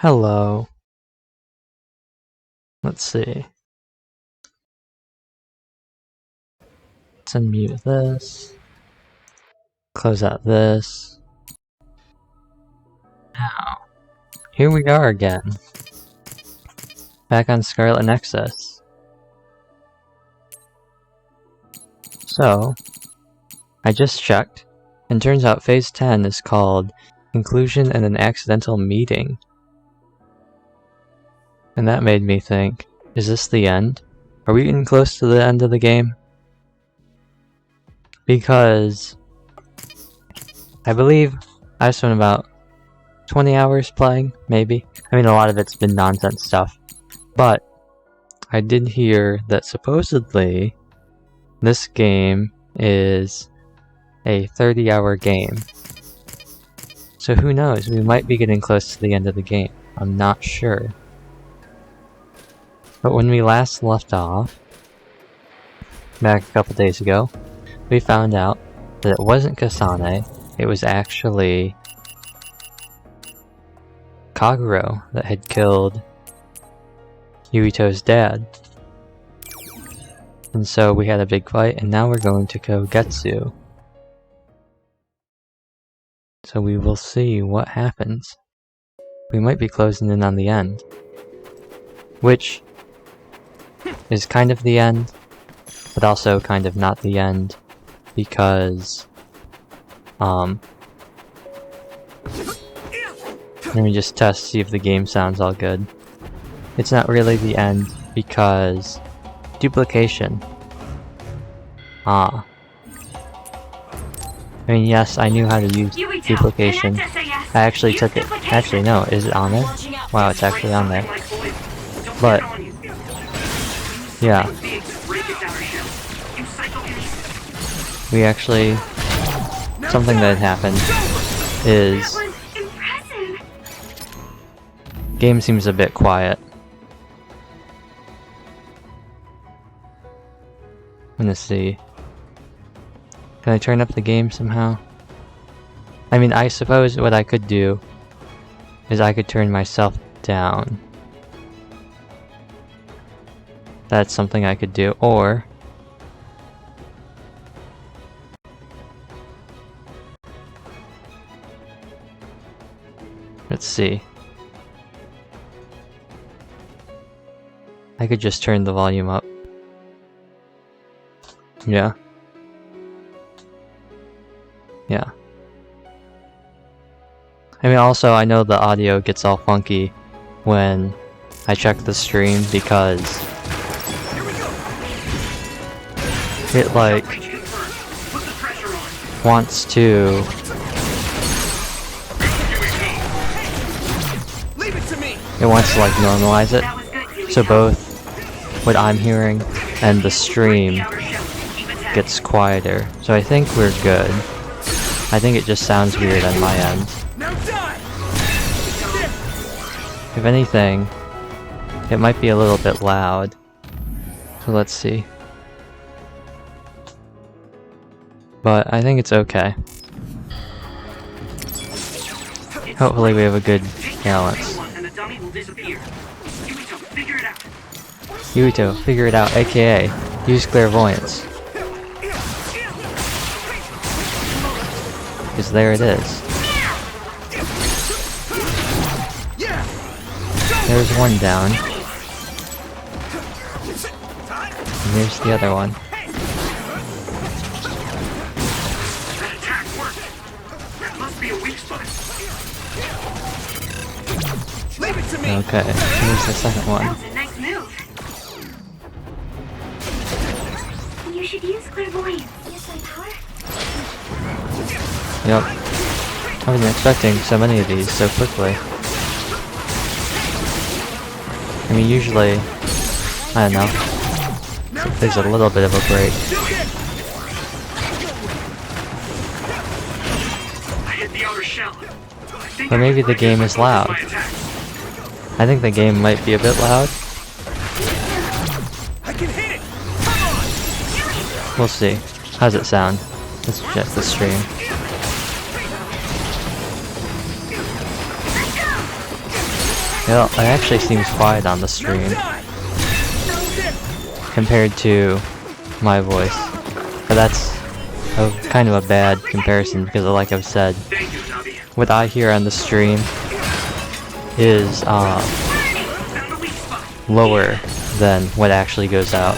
Hello. Let's see. Let's unmute this. Close out this. Now, here we are again. Back on Scarlet Nexus. So, I just checked, and turns out Phase 10 is called Inclusion and an Accidental Meeting. And that made me think, is this the end? Are we getting close to the end of the game? Because I believe I've spent about 20 hours playing, maybe. I mean, a lot of it's been nonsense stuff. But I did hear that supposedly this game is a 30-hour game. So who knows, we might be getting close to the end of the game. I'm not sure. But when we last left off, back a couple days ago, we found out that it wasn't Kasane, it was actually Kaguro that had killed Yuito's dad. And so we had a big fight, and now we're going to Kogetsu. So we will see what happens. We might be closing in on the end. Which is kind of the end, but also kind of not the end, because let me just test, see if the game sounds all good. It's not really the end, because duplication. I mean, yes, I knew how to use duplication. I actually took it. Actually, no, is it on there? Wow, it's actually on there. But yeah, we actually, something that happened is, game seems a bit quiet. I'm gonna see. Can I turn up the game somehow? I mean, I suppose what I could do is I could turn myself down. That's something I could do, or let's see. I could just turn the volume up. Yeah. Yeah. I mean, also, I know the audio gets all funky when I check the stream because it, like, wants to like normalize it, so both what I'm hearing and the stream gets quieter. So I think we're good. I think it just sounds weird on my end. If anything, it might be a little bit loud. So let's see. But I think it's okay. Hopefully we have a good balance. Yuito, figure it out, aka use clairvoyance. Because there it is. There's one down. And there's the other one. Okay, here's the second one. You should use clairvoyance. Use my power? Yep. I wasn't expecting so many of these so quickly. I mean, usually, I don't know, there's a little bit of a break. But maybe the game is loud. I think the game might be a bit loud. We'll see. How's it sound? Let's check the stream. Well, it actually seems quiet on the stream compared to my voice. But that's kind of a bad comparison because, like I've said, what I hear on the stream is lower than what actually goes out.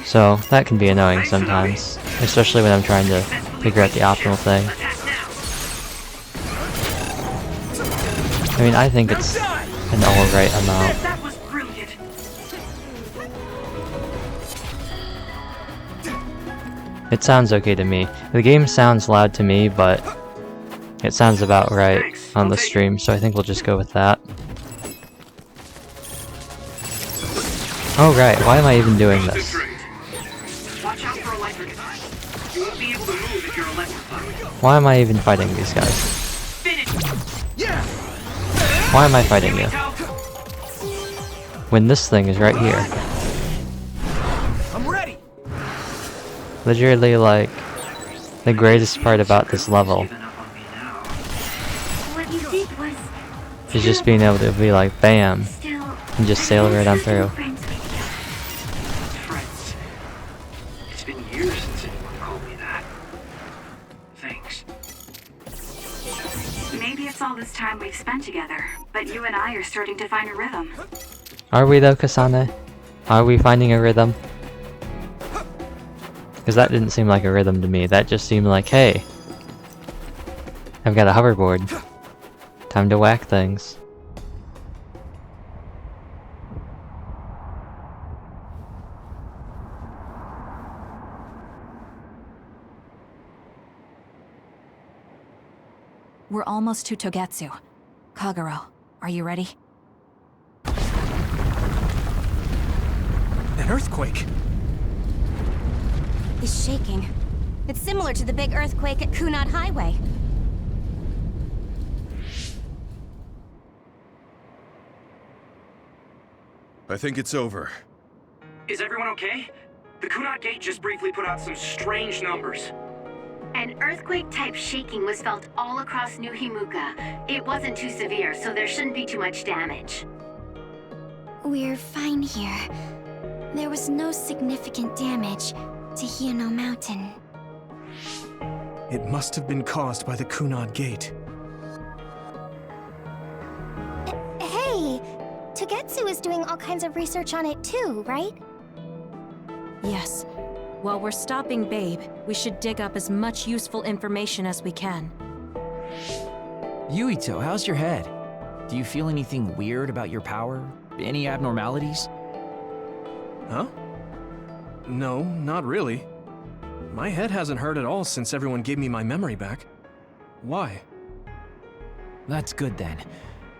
So that can be annoying sometimes, especially when I'm trying to figure out the optimal thing. I mean, I think it's an alright amount. It sounds okay to me. The game sounds loud to me, but it sounds about right on the stream, so I think we'll just go with that. Oh right, why am I even doing this? Why am I even fighting these guys? Why am I fighting you? When this thing is right here. I'm ready. Literally, like, the greatest part about this level is just being able to be like, bam, and just sail right on through. It's been years since anyone called me that. Thanks. Maybe it's all this time we've spent together, but you and I are starting to find a rhythm. Are we though, Kasane? Are we finding a rhythm? Because that didn't seem like a rhythm to me. That just seemed like, hey, I've got a hoverboard. Time to whack things. We're almost to Togetsu. Kagero, are you ready? An earthquake. Is shaking. It's similar to the big earthquake at Kunad Highway. I think it's over. Is everyone okay? The Kunad Gate just briefly put out some strange numbers. An earthquake-type shaking was felt all across New Himuka. It wasn't too severe, so there shouldn't be too much damage. We're fine here. There was no significant damage to Hiono Mountain. It must have been caused by the Kunad Gate. Hey! Togetsu is doing all kinds of research on it too, right? Yes. While we're stopping Babe, we should dig up as much useful information as we can. Yuito, how's your head? Do you feel anything weird about your power? Any abnormalities? Huh? No, not really. My head hasn't hurt at all since everyone gave me my memory back. Why? That's good then.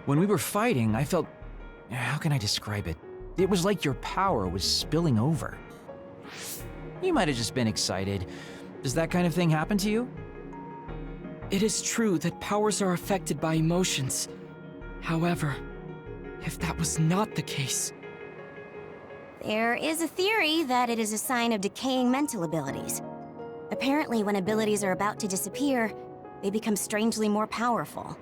When we were fighting, I felt... How can I describe it? It was like your power was spilling over. You might have just been excited. Does that kind of thing happen to you? It is true that powers are affected by emotions. However, if that was not the case... There is a theory that it is a sign of decaying mental abilities. Apparently, when abilities are about to disappear, they become strangely more powerful.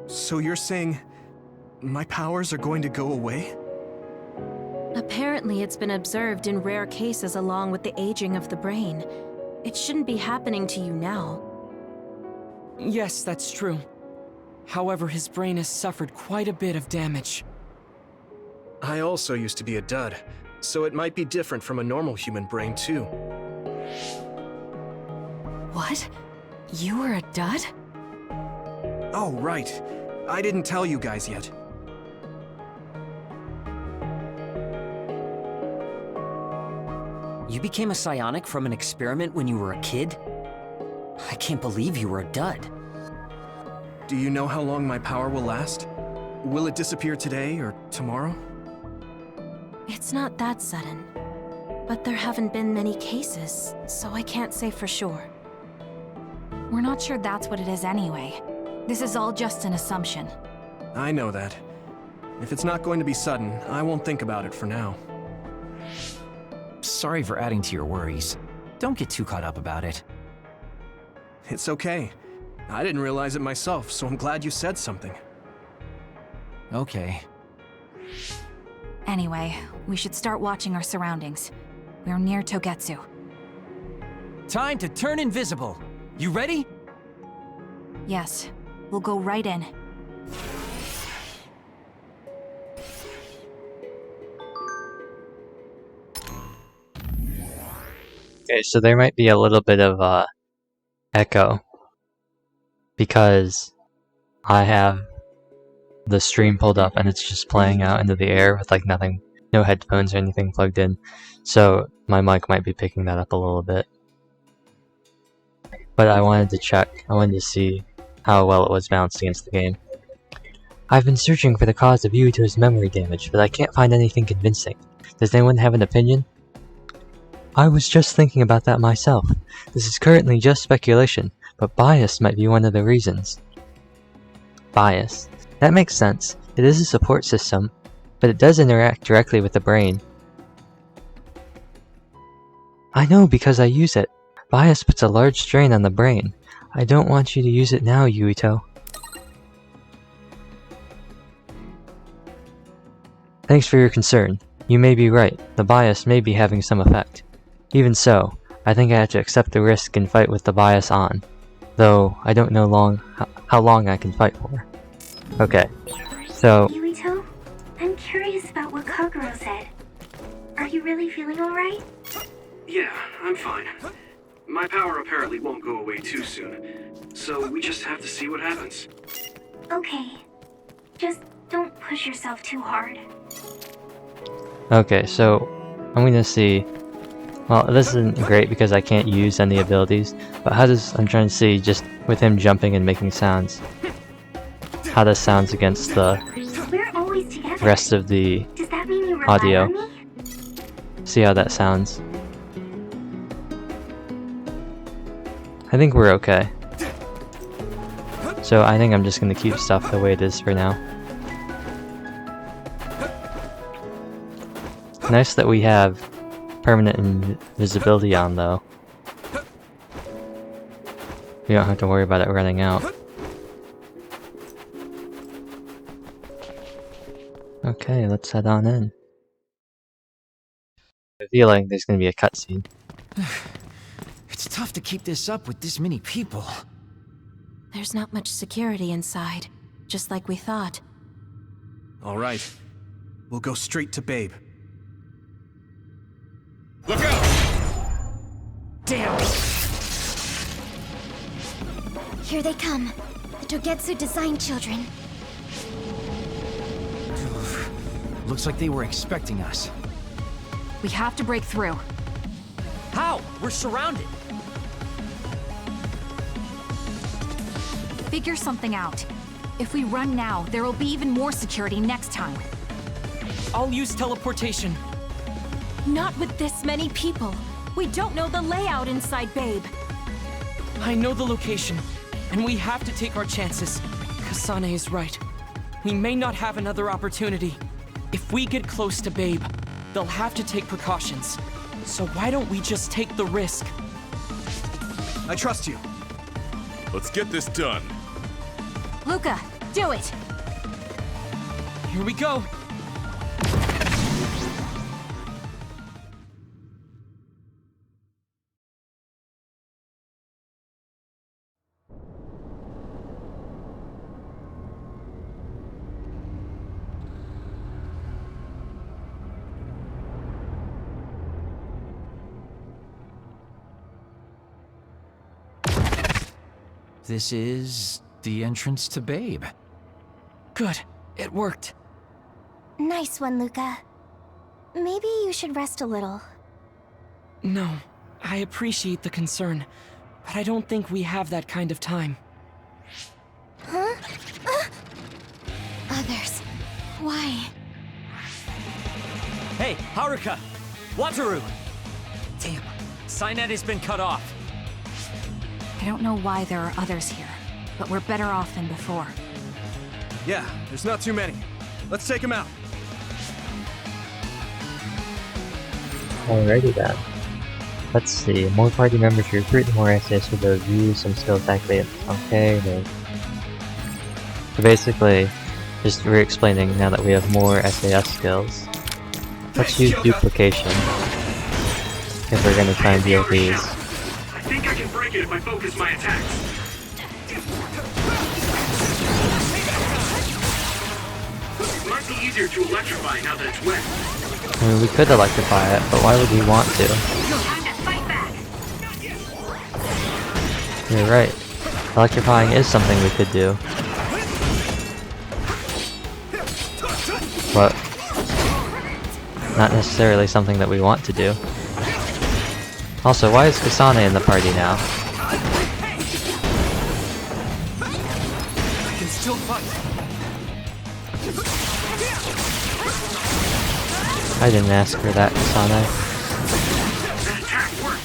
So you're saying my powers are going to go away? Apparently, it's been observed in rare cases along with the aging of the brain. It shouldn't be happening to you now. Yes, that's true. However, his brain has suffered quite a bit of damage. I also used to be a dud, so it might be different from a normal human brain too. What? You were a dud? Oh, right. I didn't tell you guys yet. You became a psionic from an experiment when you were a kid? I can't believe you were a dud. Do you know how long my power will last? Will it disappear today or tomorrow? It's not that sudden. But there haven't been many cases, so I can't say for sure. We're not sure that's what it is anyway. This is all just an assumption. I know that. If it's not going to be sudden, I won't think about it for now. Sorry for adding to your worries. Don't get too caught up about it. It's okay. I didn't realize it myself, so I'm glad you said something. Okay. Anyway, we should start watching our surroundings. We're near Togetsu. Time to turn invisible. You ready? Yes, we'll go right in. Okay, so there might be a little bit of echo because I have the stream pulled up and it's just playing out into the air with like nothing, no headphones or anything plugged in. So my mic might be picking that up a little bit. But I wanted to check. I wanted to see how well it was balanced against the game. I've been searching for the cause of Yuito's memory damage, but I can't find anything convincing. Does anyone have an opinion? I was just thinking about that myself. This is currently just speculation, but bias might be one of the reasons. Bias. That makes sense. It is a support system, but it does interact directly with the brain. I know because I use it. Bias puts a large strain on the brain. I don't want you to use it now, Yuito. Thanks for your concern. You may be right. The bias may be having some effect. Even so, I think I have to accept the risk and fight with the bias on. Though, I don't know how long I can fight for. Okay, so... Yuito, I'm curious about what Kaguro said. Are you really feeling alright? Yeah, I'm fine. My power apparently won't go away too soon, so we just have to see what happens. Okay. Just don't push yourself too hard. Okay, so I'm gonna see. Well, this isn't great because I can't use any abilities, but I'm trying to see just with him jumping and making sounds, how this sounds against the We're always together. rest of the Does that mean you rely audio. on me? See how that sounds. I think we're okay. So I think I'm just gonna keep stuff the way it is for now. Nice that we have permanent invisibility on though. We don't have to worry about it running out. Okay, let's head on in. I have a feeling there's gonna be a cutscene. It's tough to keep this up with this many people. There's not much security inside, just like we thought. Alright. We'll go straight to Babe. Look out! Damn! Here they come. The Togetsu design children. Looks like they were expecting us. We have to break through. How? We're surrounded. Figure something out. If we run now, there will be even more security next time. I'll use teleportation. Not with this many people. We don't know the layout inside Babe. I know the location, and we have to take our chances. Kasane is right. We may not have another opportunity. If we get close to Babe, they'll have to take precautions. So why don't we just take the risk? I trust you. Let's get this done. Luca, do it! Here we go. This is the entrance to Babe. Good. It worked. Nice one, Luca. Maybe you should rest a little. No, I appreciate the concern, but I don't think we have that kind of time. Huh? Others. Why? Hey, Haruka! Wataru! Damn, Signet has been cut off. I don't know why there are others here, but we're better off than before. Yeah, there's not too many. Let's take him out. Alrighty then. Let's see. More party members recruit, more SAS for those views, some skills activate. Okay, so basically, just re-explaining now that we have more SAS skills. Let's use duplication if we're gonna try and deal with these. I think I can break it if I focus my attacks. It might be easier to electrify now that it's wet. I mean, we could electrify it, but why would we want to? You're right. Electrifying is something we could do. But not necessarily something that we want to do. Also, why is Kasane in the party now? I can still fight. I didn't ask for that, Kasane. That attack worked.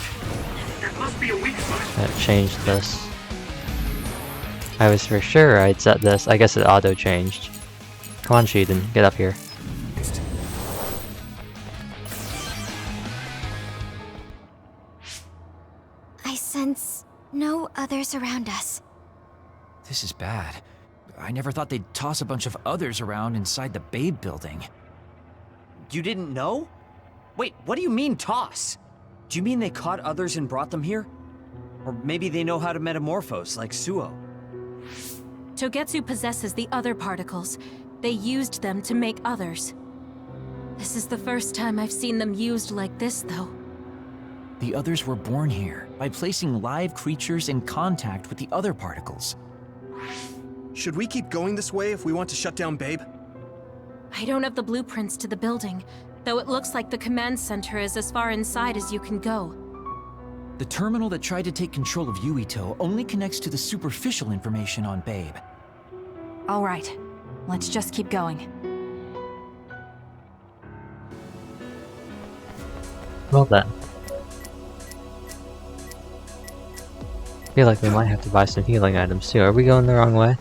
That must be a weak spot. That changed this. I was for sure I'd set this. I guess it auto-changed. Come on, Sheldon, get up here. I sense no others around us. This is bad. I never thought they'd toss a bunch of others around inside the Babe building. You didn't know? Wait, what do you mean toss? Do you mean they caught others and brought them here? Or maybe they know how to metamorphose, like Suo. Togetsu possesses the other particles. They used them to make others. This is the first time I've seen them used like this, though. The others were born here by placing live creatures in contact with the other particles. Should we keep going this way if we want to shut down Babe? I don't have the blueprints to the building, though it looks like the command center is as far inside as you can go. The terminal that tried to take control of Yuito only connects to the superficial information on Babe. All right, let's just keep going. Well then. I feel like we might have to buy some healing items too. Are we going the wrong way?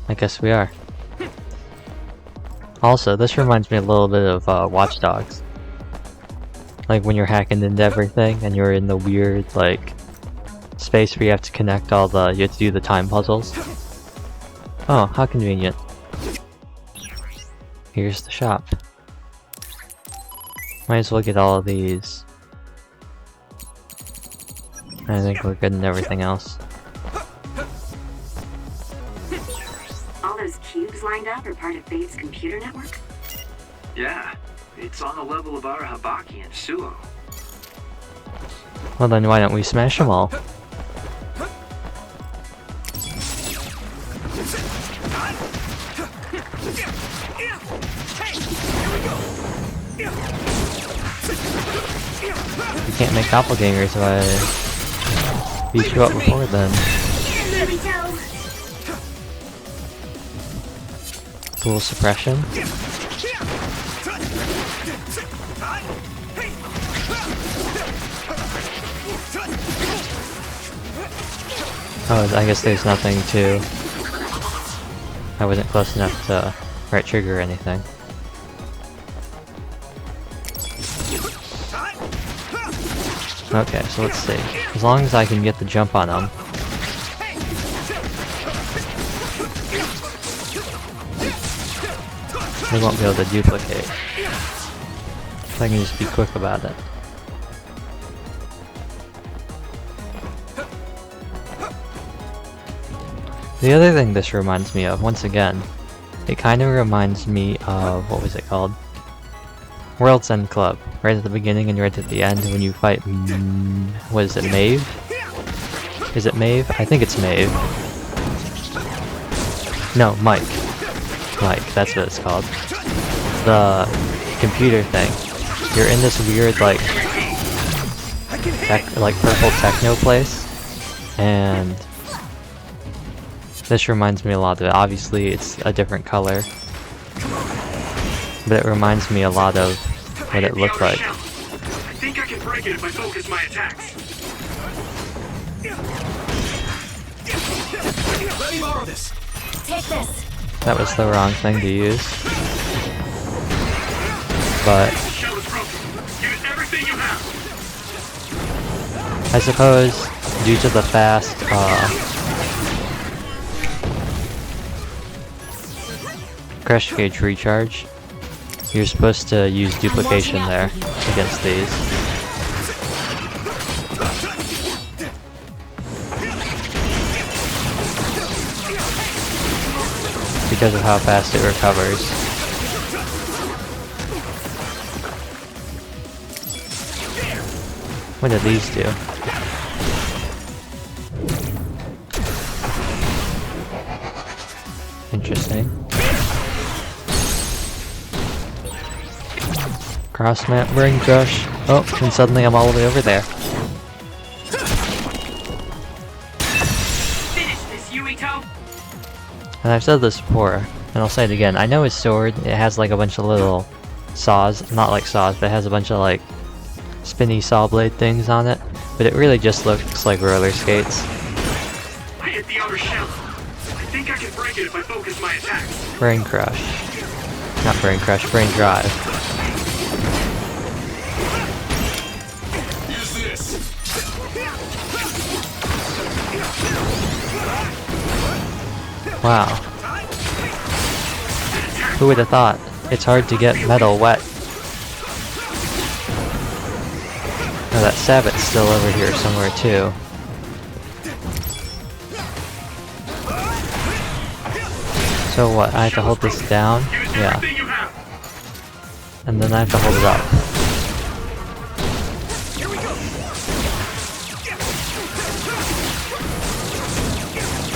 I guess we are. Also, this reminds me a little bit of Watch Dogs. Like when you're hacking into everything and you're in the weird, like, space where you have to connect all the, you have to do the time puzzles. Oh, how convenient. Here's the shop. Might as well get all of these. I think we're good in everything else. All those cubes lined up are part of Babe's computer network? Yeah, it's on the level of Arahabaki and Suo. Well then why don't we smash them all? You can't make doppelgangers if I beat you up before then. Cool suppression. Oh, I guess there's nothing to... I wasn't close enough to right trigger or anything. Okay, so let's see. As long as I can get the jump on them. They won't be able to duplicate. If I can just be quick about it. The other thing this reminds me of, once again, it kind of reminds me of, what was it called? World's End Club. Right at the beginning and right at the end when you fight, what is it, Maeve? Is it Maeve? I think it's Maeve. No, Mike. Mike, that's what it's called. The computer thing. You're in this weird, like purple techno place, and this reminds me a lot of it. Obviously, it's a different color, but it reminds me a lot of what it looked like. I think I can break it if I focus my attacks. Let me borrow this. Take this. That was the wrong thing to use. But Shell is broken. Use everything you have. I suppose, due to the fast, crush gauge recharge, you're supposed to use duplication there against these. Because of how fast it recovers. What do these do? Interesting. Cross map, brain crush. Oh, and suddenly I'm all the way over there. Finish this, Yuito! And I've said this before, and I'll say it again. I know his sword, it has like a bunch of little saws, not like saws, but it has a bunch of like spinny saw blade things on it, but it really just looks like roller skates. I hit the outer shell. I think I can break it if I focus my attacks. Brain crush. Not brain crush, brain drive. Use this. Wow. Who would have thought? It's hard to get metal wet. Oh, that Sabbath's still over here somewhere too. So what, I have to hold this down? Yeah. And then I have to hold it up.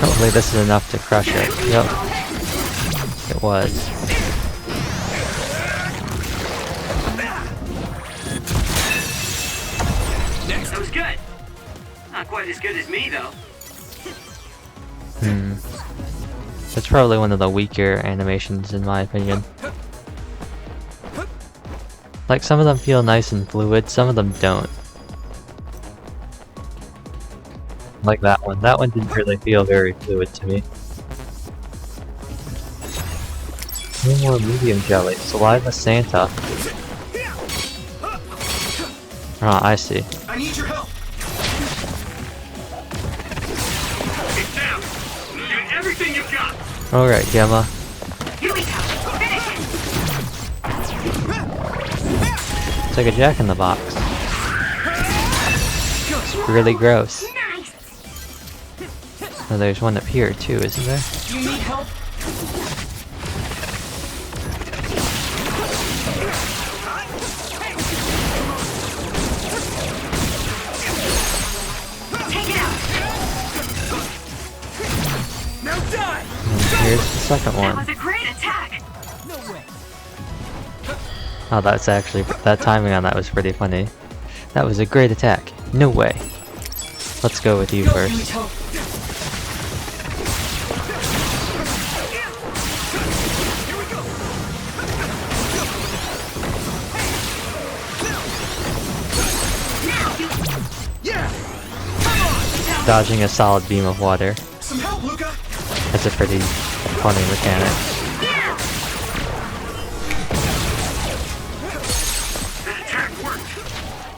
Hopefully this is enough to crush it. Yep. It was. That was good. Not quite as good as me, though. That's probably one of the weaker animations in my opinion. Like, some of them feel nice and fluid, some of them don't. Like that one. That one didn't really feel very fluid to me. No more medium jelly. Saliva Santa. Ah, I see. I need your help. It's down. Give it everything you've got. Alright, Gemma. It's like a Jack in the Box. It's really gross. Oh, there's one up here too, isn't there? Do you need help? Take it out. Now die. And here's the second That one. was a great attack. Oh, that's actually, that timing on that was pretty funny. That was a great attack. No way. Let's go with you first. Dodging a solid beam of water. Some help, Luca. That's a pretty funny mechanic. That attack worked.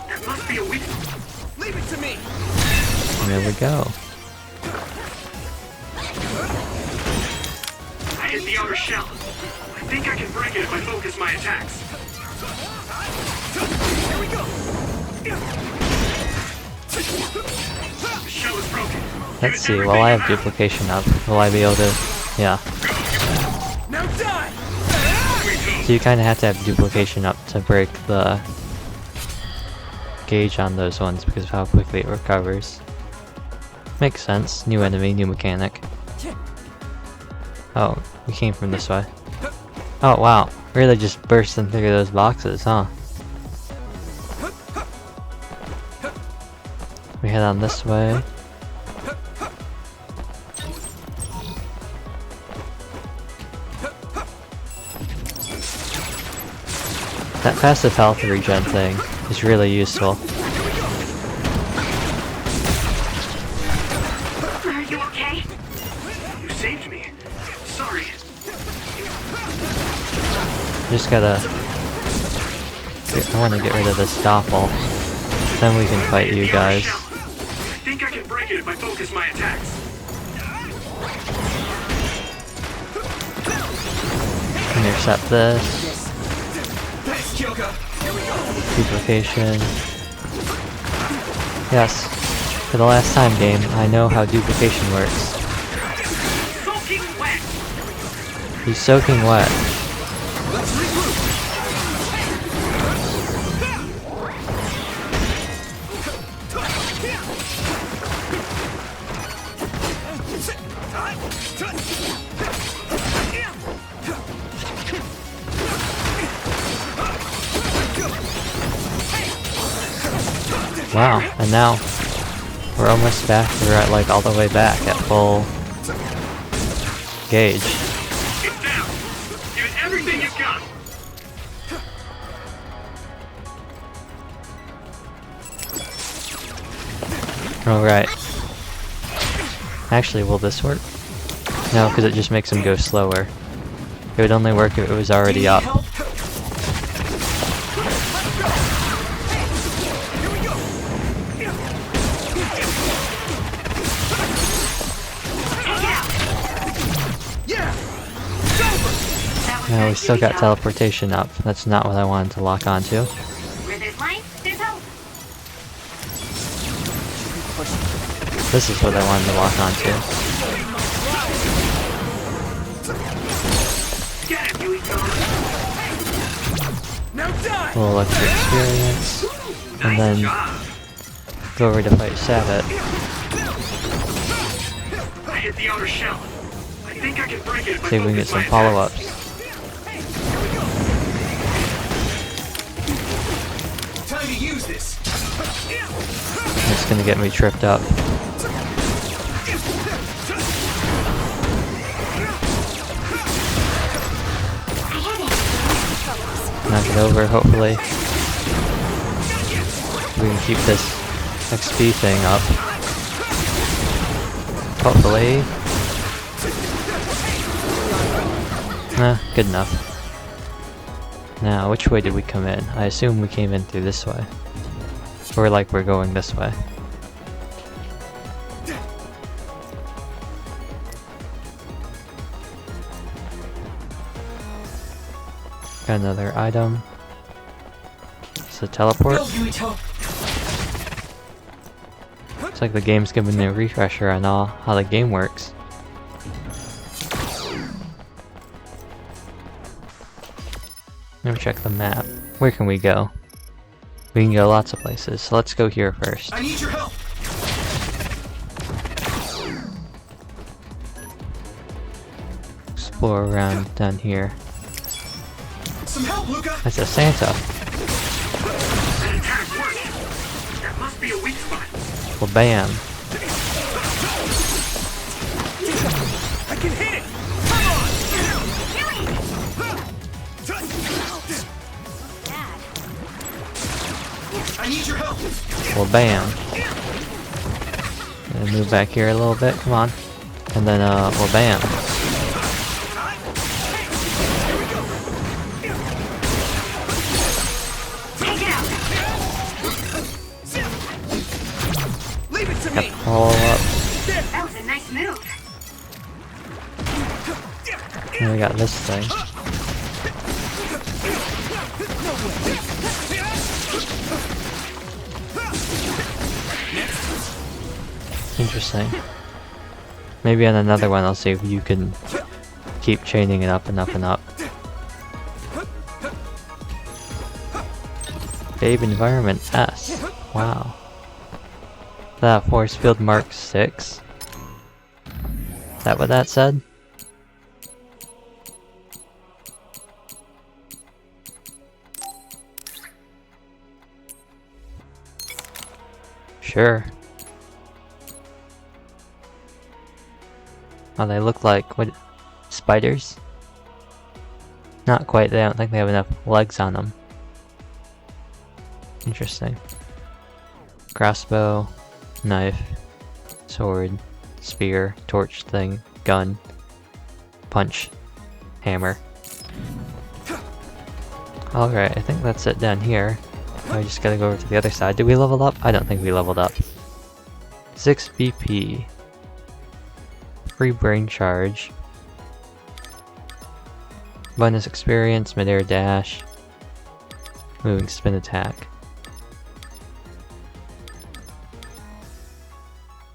That must be a weak. Leave it to me. And there we go. I hit the outer shell. I think I can break it if I focus my attacks. Here we go. The shell is broken. Let's see, while I have duplication up, will I be able to... Yeah. Now die. So you kind of have to have duplication up to break the gauge on those ones because of how quickly it recovers. Makes sense. New enemy, new mechanic. Oh, we came from this way. Oh wow, really just bursting through those boxes, huh? We head on this way. That passive health regen thing is really useful. Are you okay? You saved me. Sorry. Just gotta... I want to get rid of this Doppel. Then we can fight you guys. if I focus my attacks. Intercept this. Duplication. Yes. For the last time, game, I know how duplication works. Soaking wet. He's soaking wet. Wow, and now we're almost back. We're at like all the way back at full gauge. It's down. Give it everything you've got. Alright. Actually, will this work? No, because it just makes him go slower. It would only work if it was already up. Yeah, we still got teleportation up. That's not what I wanted to lock onto. Where there's life, there's hope. This is what I wanted to lock onto. A little extra experience. And then go over to fight Sabbath. I hit the outer shell. I think I can break it if I See if we can get focus my some follow-ups. Time to use this. It's gonna get me tripped up. Knock it over, hopefully. We can keep this XP thing up. Hopefully. Good enough. Now, which way did we come in? I assume we came in through this way. Or like we're going this way. Got another item. It's a teleport. Looks like the game's giving me a refresher on how the game works. Never check the map. Where can we go? We can go lots of places, so let's go here first. I need your help. Explore around down here. Some help, Luca. That's a Santa. That attack worked. That must be a weak spot. Well, bam. I can hit it. I need your help. Well, bam. And move back here a little bit. Come on. And then, well, bam. Leave it to Got me. the follow up. That was a nice move. And we got this thing. Interesting. Maybe on another one I'll see if you can keep chaining it up and up and up. Babe Environment S. Wow. That force field Mark 6. Is that what that said? Sure. Oh, they look like, what, spiders? Not quite, they don't think they have enough legs on them. Interesting. Crossbow, knife, sword, spear, torch thing, gun, punch, hammer. Alright, I think that's it down here. I just gotta go over to the other side. Did we level up? I don't think we leveled up. 6 BP. Free brain charge. Bonus experience, mid-air dash. Moving spin attack.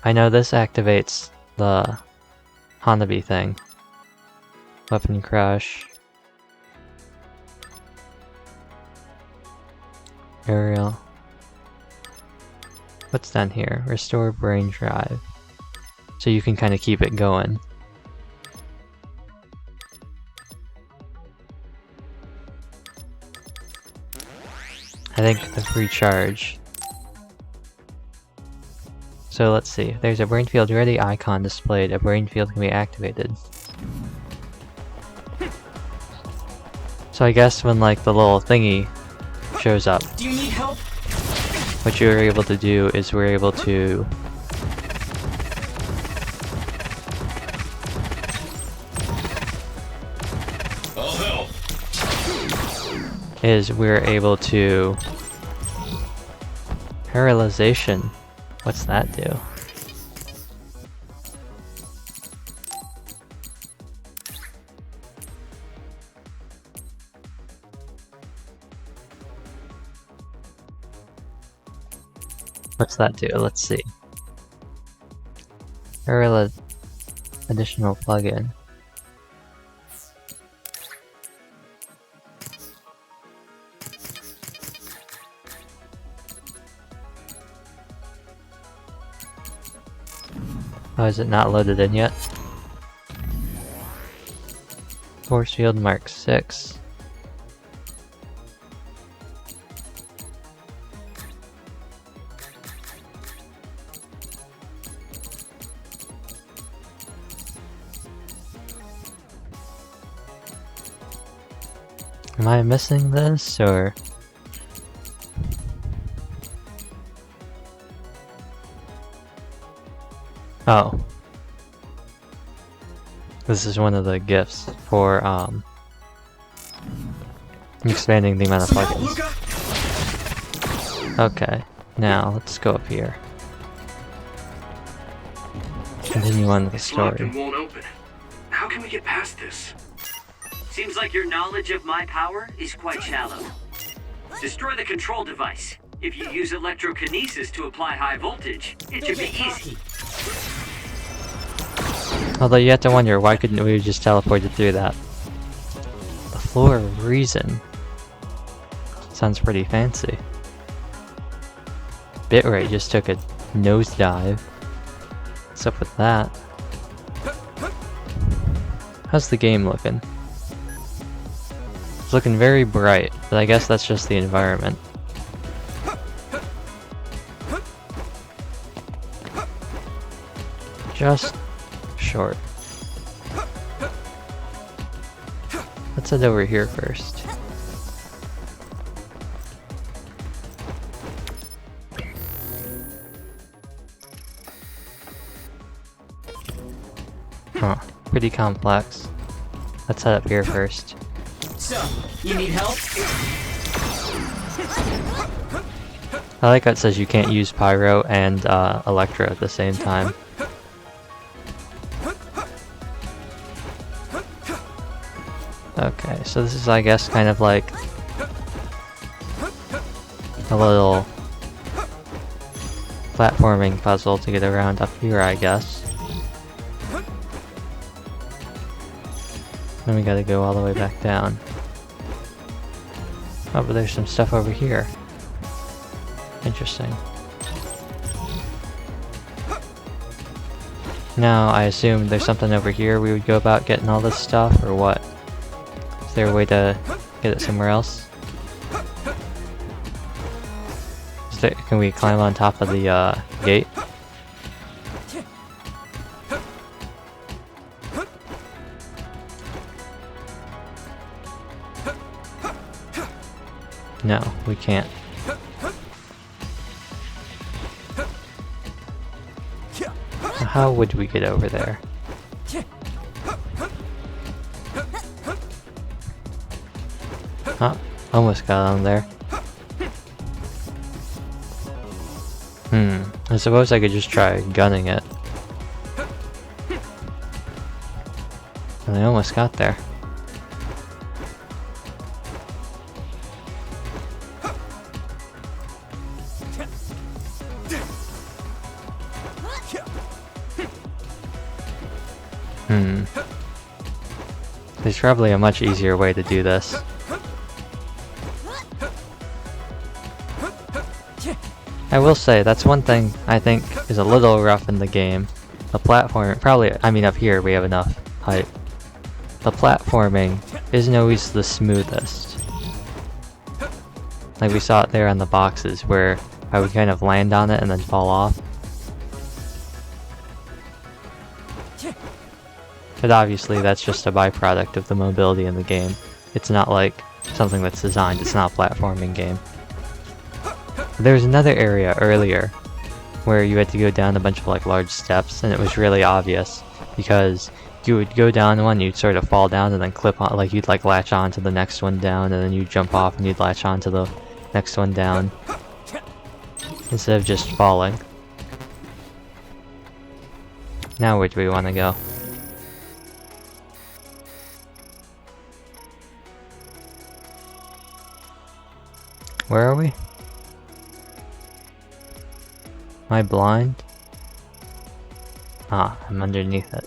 I know this activates the Hanabi thing. Weapon crush. Aerial. What's done here? Restore brain drive. So you can kind of keep it going. I think the free charge. So let's see. There's a brain field ready icon displayed. A brain field can be activated. So I guess when like the little thingy shows up, Do you need help? what you're able to do is we're able to I'll help. Paralyzation. What's that do? What's that do? Let's see. Additional plugin. Oh, is it not loaded in yet? Force field mark 6. Am I missing this, or...? Oh. This is one of the gifts for, expanding the amount of plugins. Okay, now let's go up here. Continue on with the It's locked and story. won't open. How can we get past this? Seems like your knowledge of my power is quite shallow. Destroy the control device. If you use electrokinesis to apply high voltage, it should be easy. Although you have to wonder, why couldn't we have just teleported through that? The Floor of Reason. Sounds pretty fancy. Bitrate just took a nosedive. What's up with that? How's the game looking? It's looking very bright, but I guess that's just the environment. Just short. Let's head over here first. Huh, pretty complex. Let's head up here first. So, you need help? I like how it says you can't use Pyro and Electro at the same time. Okay, so this is, I guess, kind of like a little platforming puzzle to get around up here, I guess. Then we gotta go all the way back down. Oh, but there's some stuff over here. Interesting. Now, I assume there's something over here we would go about getting all this stuff, or what? Is there a way to get it somewhere else? Can we climb on top of the gate? No, we can't. How would we get over there? Huh, almost got on there. I suppose I could just try gunning it. And I almost got there. There's probably a much easier way to do this. I will say, that's one thing I think is a little rough in the game. The platform, probably, I mean up here we have enough height. The platforming isn't always the smoothest. Like we saw it there on the boxes where I would kind of land on it and then fall off. But obviously that's just a byproduct of the mobility in the game. It's not like something that's designed, it's not a platforming game. There was another area earlier where you had to go down a bunch of like large steps, and it was really obvious because you would go down one, you'd sort of fall down and then clip on, like you'd like latch on to the next one down, and then you'd jump off and you'd latch on to the next one down instead of just falling. Now where do we want to go? Where are we? Am I blind? Ah, I'm underneath it.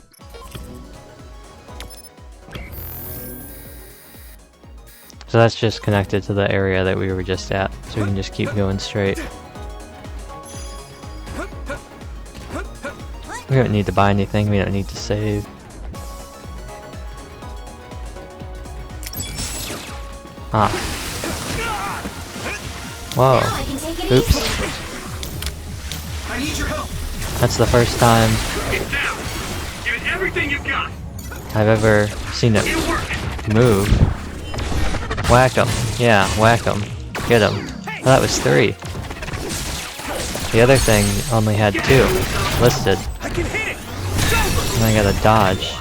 So that's just connected to the area that we were just at, so we can just keep going straight. We don't need to buy anything, we don't need to save. Ah. Whoa. Oops. I need your help. That's the first time Get down. Give it everything you've got. I've ever seen it move. Whack him. Yeah, whack him. Get him. Oh, that was 3. The other thing only had 2 listed. And I gotta dodge.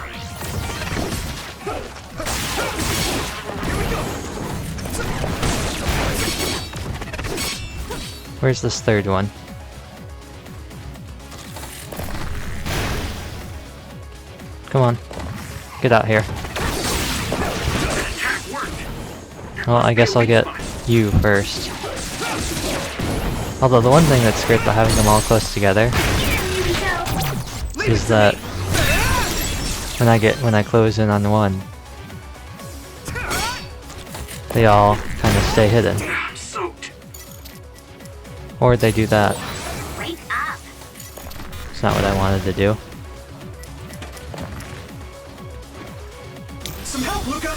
Where's this third one? Come on. Get out here. Well, I guess I'll get you first. Although the one thing that's great about having them all close together is that when I close in on one, they all kind of stay hidden. Or they do that. It's not what I wanted to do. Some help, Luca.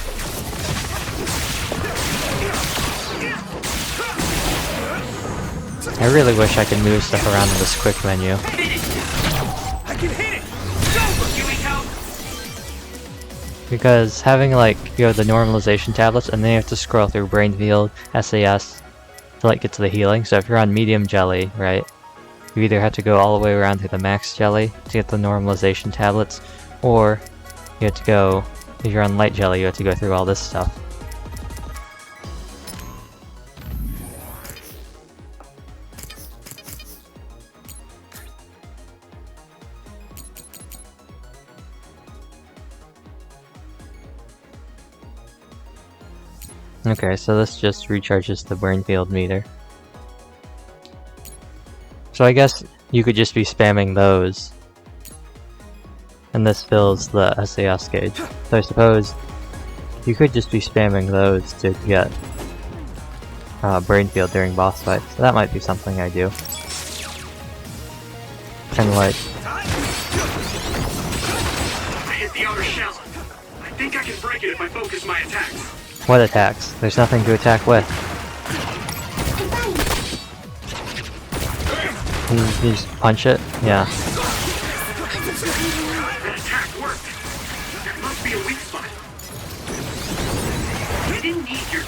I really wish I could move stuff around in this quick menu. I can hit it. Because having like, you know, the normalization tablets, and then you have to scroll through brain field, SAS, to like get to the healing. So if you're on medium jelly, right, you either have to go all the way around to the max jelly to get the normalization tablets, or you have to go, if you're on light jelly, you have to go through all this stuff. Okay, so this just recharges the brain field meter. So I guess you could just be spamming those, and this fills the SAS gauge. So I suppose you could just be spamming those to get brain field during boss fights. So that might be something I do. Kind of like... I hit the outer shell. I think I can break it if I focus my attacks. What attacks? There's nothing to attack with. You just punch it? Yeah. That attack worked. That must be a weak spot. You didn't need your...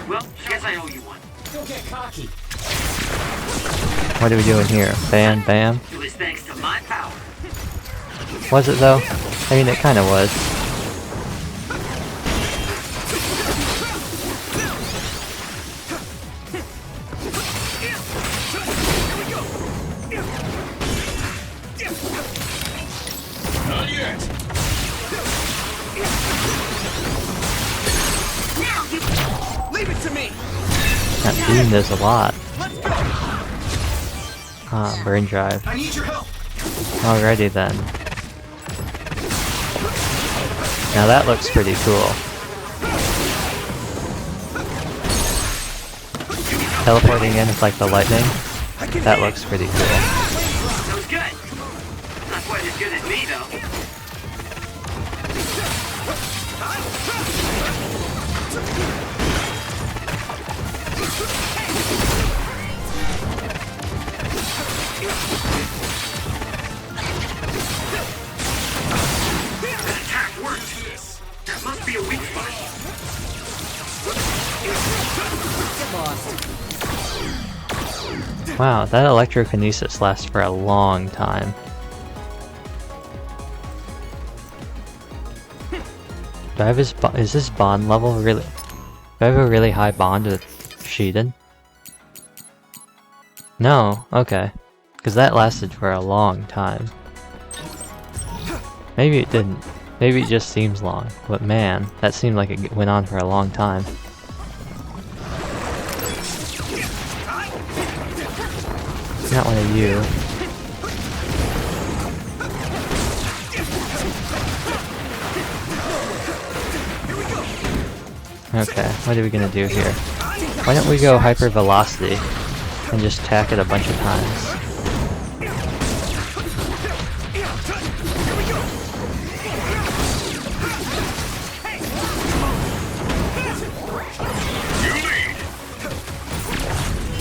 Well, guess I owe you one. Don't get cocky. What are we doing here? Bam, bam? It was thanks to my power. Was it though? I mean, it kinda was. That beam does a lot. Ah, burn drive. I need your help. Alrighty then. Now that looks pretty cool. Teleporting in with like the lightning. That looks pretty cool. That was good. Not quite as good as me, though. That attack worked. That must be a weak spot. Wow, that electrokinesis lasts for a long time. Do I have his is this bond level really? Do I have a really high bond with Shiden? No, okay. Because that lasted for a long time. Maybe it didn't. Maybe it just seems long. But man, that seemed like it went on for a long time. Not one of you. Okay, what are we gonna do here? Why don't we go hyper velocity and just tack it a bunch of times?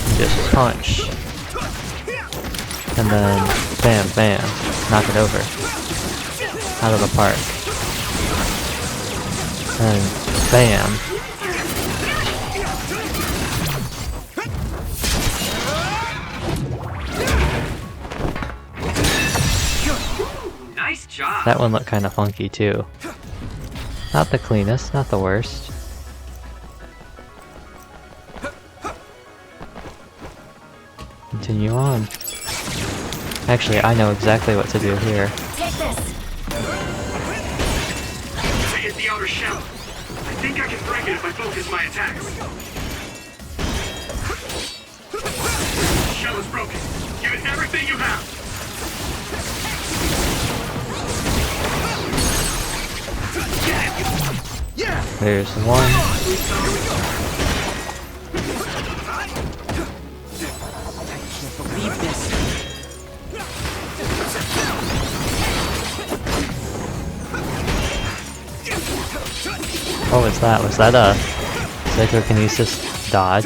And just punch. And then bam, bam, knock it over. Out of the park. And bam. Nice job. That one looked kind of funky too. Not the cleanest, not the worst. Continue on. Actually, I know exactly what to do here. Take this. To hit the outer shell. I think I can break it if I focus my attacks. The shell is broken. Give it everything you have. There's one. Believe this. What was that? Was that a psychokinesis dodge?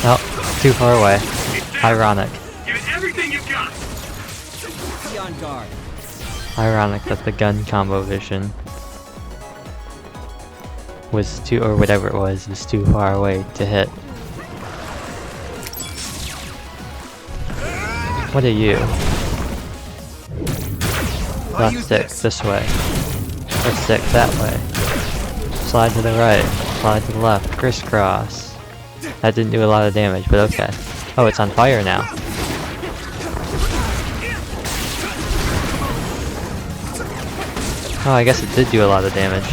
Oh, too far away. Ironic. Give it everything you've got. Be on guard. Ironic that the gun combo vision was too, or whatever it was too far away to hit. What are you? Left stick this way. Left stick that way. Slide to the right. Slide to the left. Crisscross. That didn't do a lot of damage, but okay. Oh, it's on fire now. Oh, I guess it did do a lot of damage.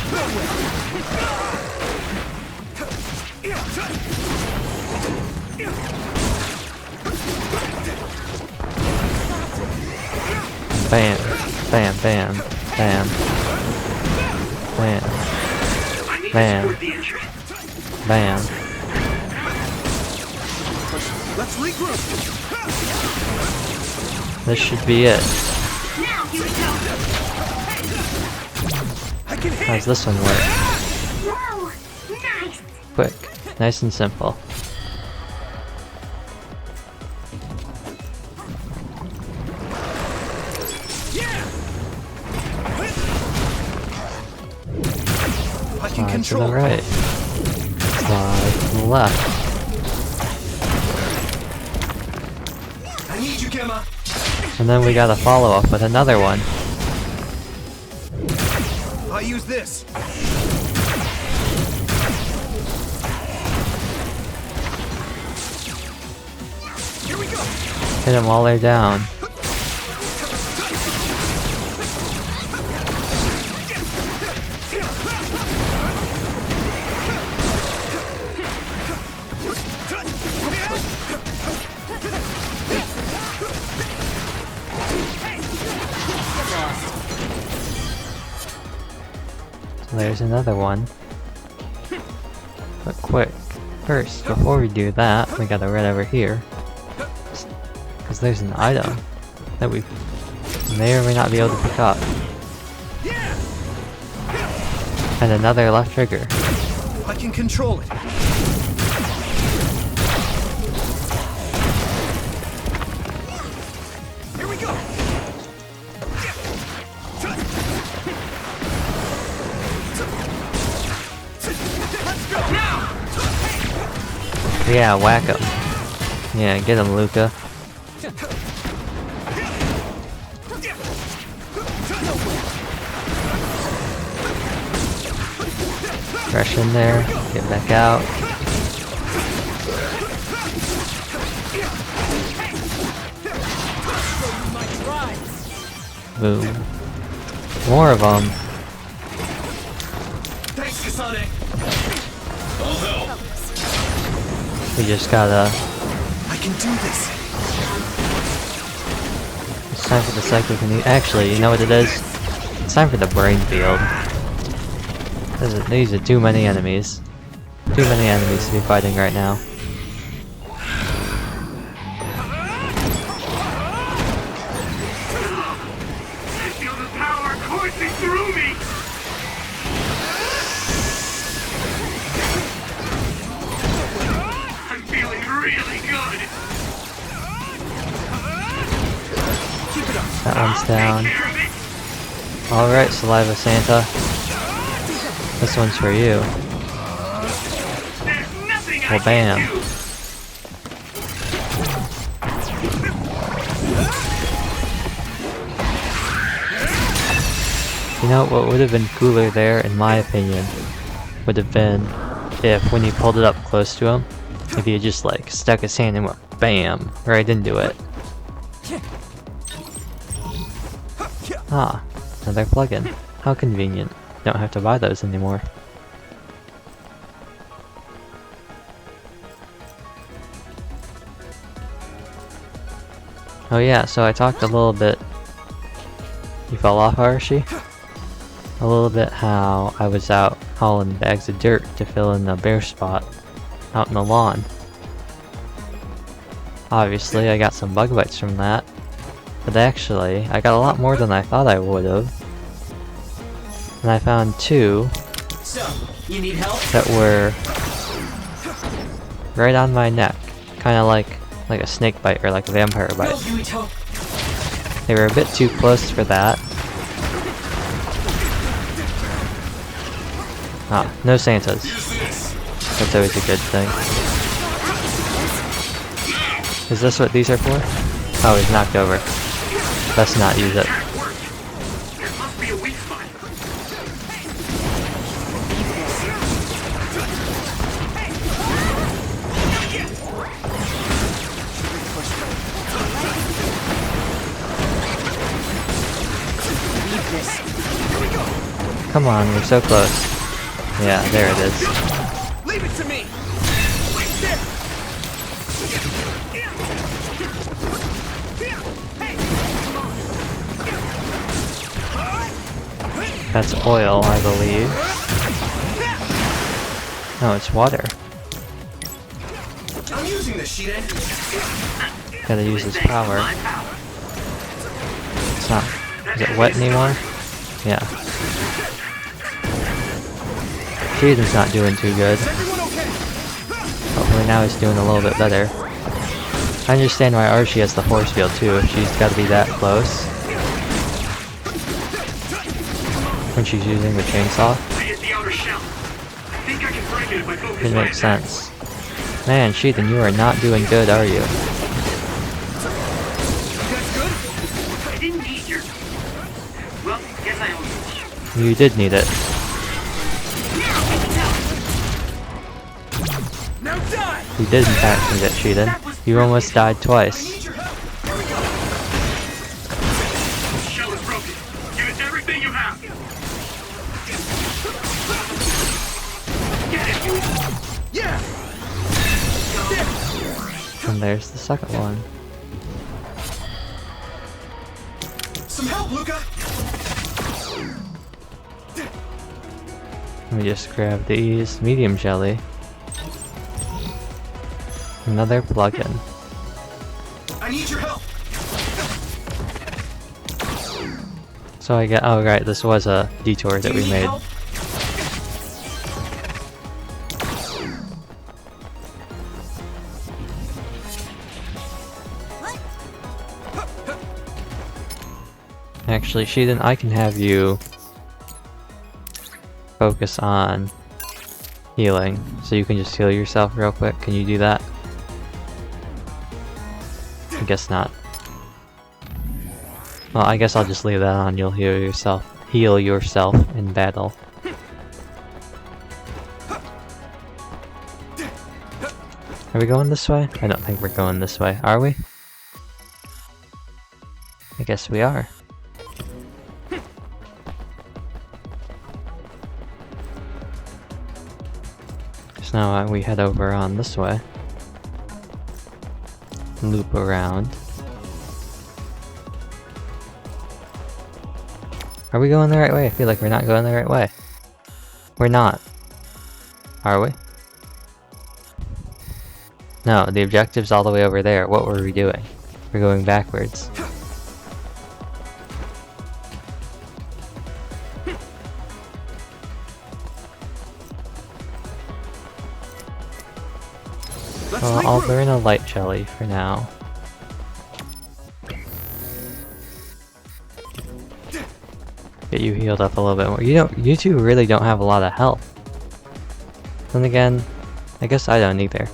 Bam, bam, bam, bam, bam, bam, bam. Let's regroup. This should be it. How's this one work? Whoa, nice. Quick, nice and simple. Slide to the right. Slide to the left. I need you, Gemma. And then we gotta follow up with another one. I'll use this. Here we go. Hit them while they're down. So there's another one. But quick, first, before we do that, we gotta run over here. Because there's an item that we may or may not be able to pick up. And another left trigger. I can control it. Here we go. Let's go now. Yeah, whack him. Yeah, get him, Luca. Fresh in there, get back out. Boom. More of them. Thanks, Kasane. I'll help. We just gotta. I can do this. It's time for the psychokinesis. Actually, you know what it is? It's time for the brain field. These are too many enemies. Too many enemies to be fighting right now. I feel the power coursing through me. I'm feeling really good. Keep it up. That one's down. Take care of it. Alright, Saliva Santa. This one's for you. There's nothing I Well, bam. can't do. You know what would have been cooler there, in my opinion, would have been if when you pulled it up close to him, if he had just like stuck his hand and went BAM right into it. Ah, another plugin. How convenient. Don't have to buy those anymore. Oh yeah, so I talked a little bit. You fell off, Arashi? A little bit how I was out hauling bags of dirt to fill in the bare spot out in the lawn. Obviously, I got some bug bites from that, but actually, I got a lot more than I thought I would have. And I found two So, you need help? that were right on my neck, kind of like a snake bite or like a vampire bite. They were a bit too close for that. Ah, no Santas. That's always a good thing. Is this what these are for? Oh, he's knocked over. Let's not use it. There must be a weak spot. Come on, we're so close. Yeah, there it is. Leave it to me. That's oil, I believe. No, it's water. I'm using this, Shiden. Gotta use his power. It's not. Is it wet anymore? Yeah. Shiden's not doing too good. Hopefully now he's doing a little bit better. I understand why Archie has the force field too, if she's gotta be that close. When she's using the chainsaw. I hit the outer shell. I think I can break it if I focus It my makes attack. sense. Man, Shiden, you are not doing good, are you? I didn't need your... Well, guess I own You did need it. Now die. You did in fact need it, Shiden. You almost died twice. The shell is broken. Give it everything you have. Get it. Yeah. And there's the second one. Some help, Luca. Let me just grab these. Medium jelly. Another plug-in. I need your help. So I get. Oh right, this was a detour that we made. Actually, Sheldon, I can have you focus on healing, so you can just heal yourself real quick. Can you do that? I guess not. Well, I guess I'll just leave that on. You'll heal yourself in battle. Are we going this way? I don't think we're going this way. Are we? I guess we are. So now we head over on this way. Loop around. Are we going the right way? I feel like we're not going the right way. We're not. Are we? No, the objective's all the way over there. What were we doing? We're going backwards. Well, I'll burn a light jelly for now. Get you healed up a little bit more. You two really don't have a lot of health. Then again, I guess I don't either.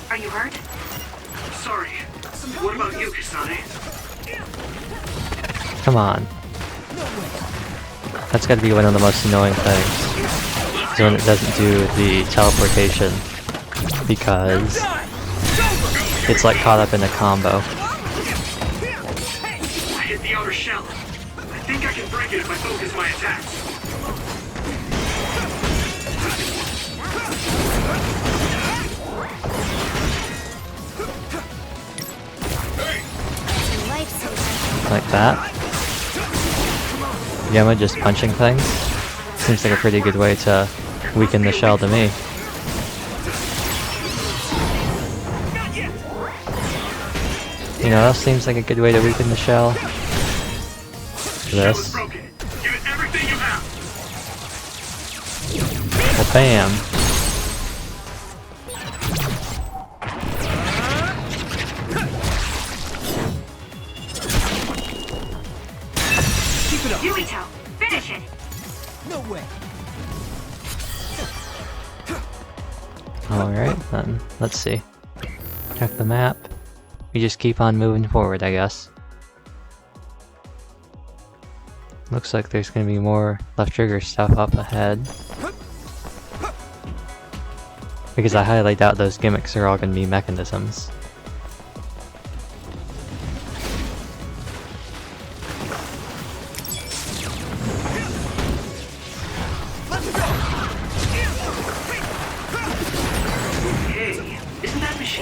Are you hurt? Sorry. What about you, Kasane? Come on. That's gotta be one of the most annoying things. Is when it doesn't do the teleportation. Because it's like caught up in a combo. I hit the outer shell. I think I can break it if I focus my attacks. Like that. Yama just punching things. Seems like a pretty good way to weaken the shell to me. You know, that seems like a good way to weaken the shell. This. Well, bam. Yumito, finish it! No way. Alright, then. Let's see. Check the map. We just keep on moving forward, I guess. Looks like there's gonna be more left trigger stuff up ahead. Because I highly doubt those gimmicks are all gonna be mechanisms.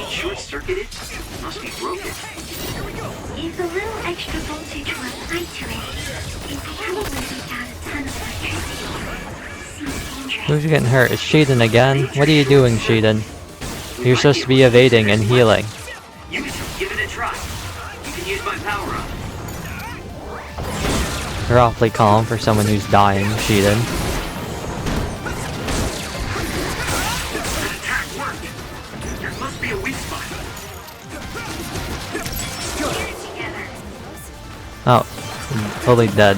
Short-circuited? Must be broken. If a little extra voltage were applied to it, it probably leak out a ton of electricity. Seems dangerous. Who's getting hurt? It's Sheldon again? What are you doing, Sheldon? You're supposed to be evading and healing. You can give it a try. You can use my power-up. You're awfully calm for someone who's dying, Sheldon. Oh, I'm totally dead.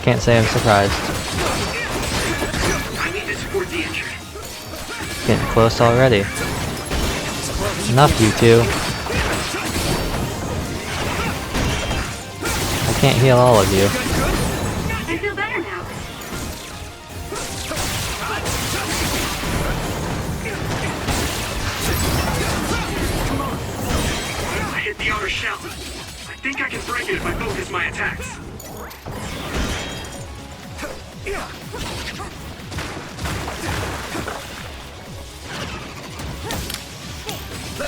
Can't say I'm surprised. I need to support the injured. Getting close already. Enough, you two. I can't heal all of you. I feel better now. I hit the outer shell. I think I can break it if I focus my attacks.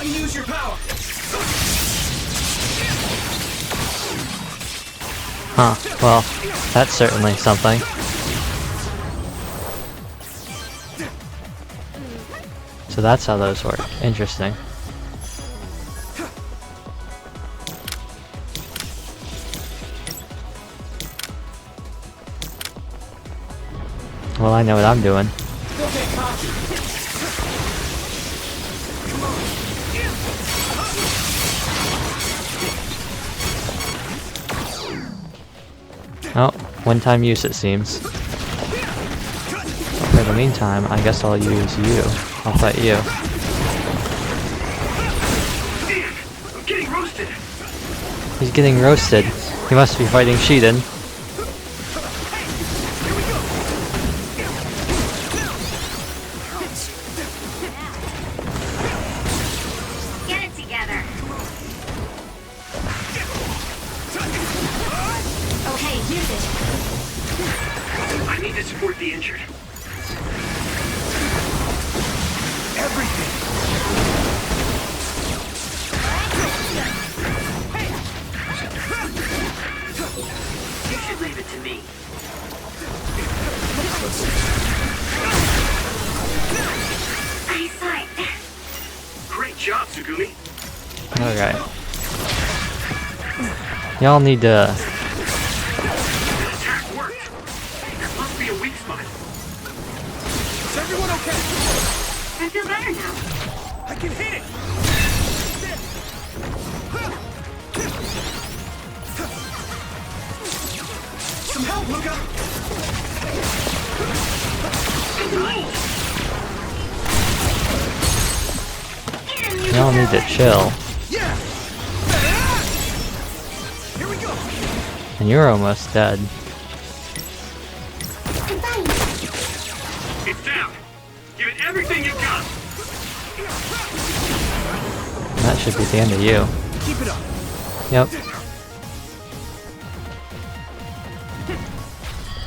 to use your power. Huh, well, that's certainly something. So that's how those work. Interesting. Well, I know what I'm doing. Oh, one-time use it seems. But for the meantime, I guess I'll use you. I'll fight you. Damn, I'm getting roasted. He's getting roasted. He must be fighting Shiden. Get it together. Okay, use it. I need to support the injured. You should leave it to me. Eyesight. Great job, Tsugumi. Alright. Y'all need to... That attack worked. That must be a weak spot. Is everyone okay? I feel better now. I can hit it. Some help, Luca. Y'all need to chill. Yeah. Here we go. And you're almost dead. It's down. Give it everything you've got. That should be the end of you. Keep it up. Yep.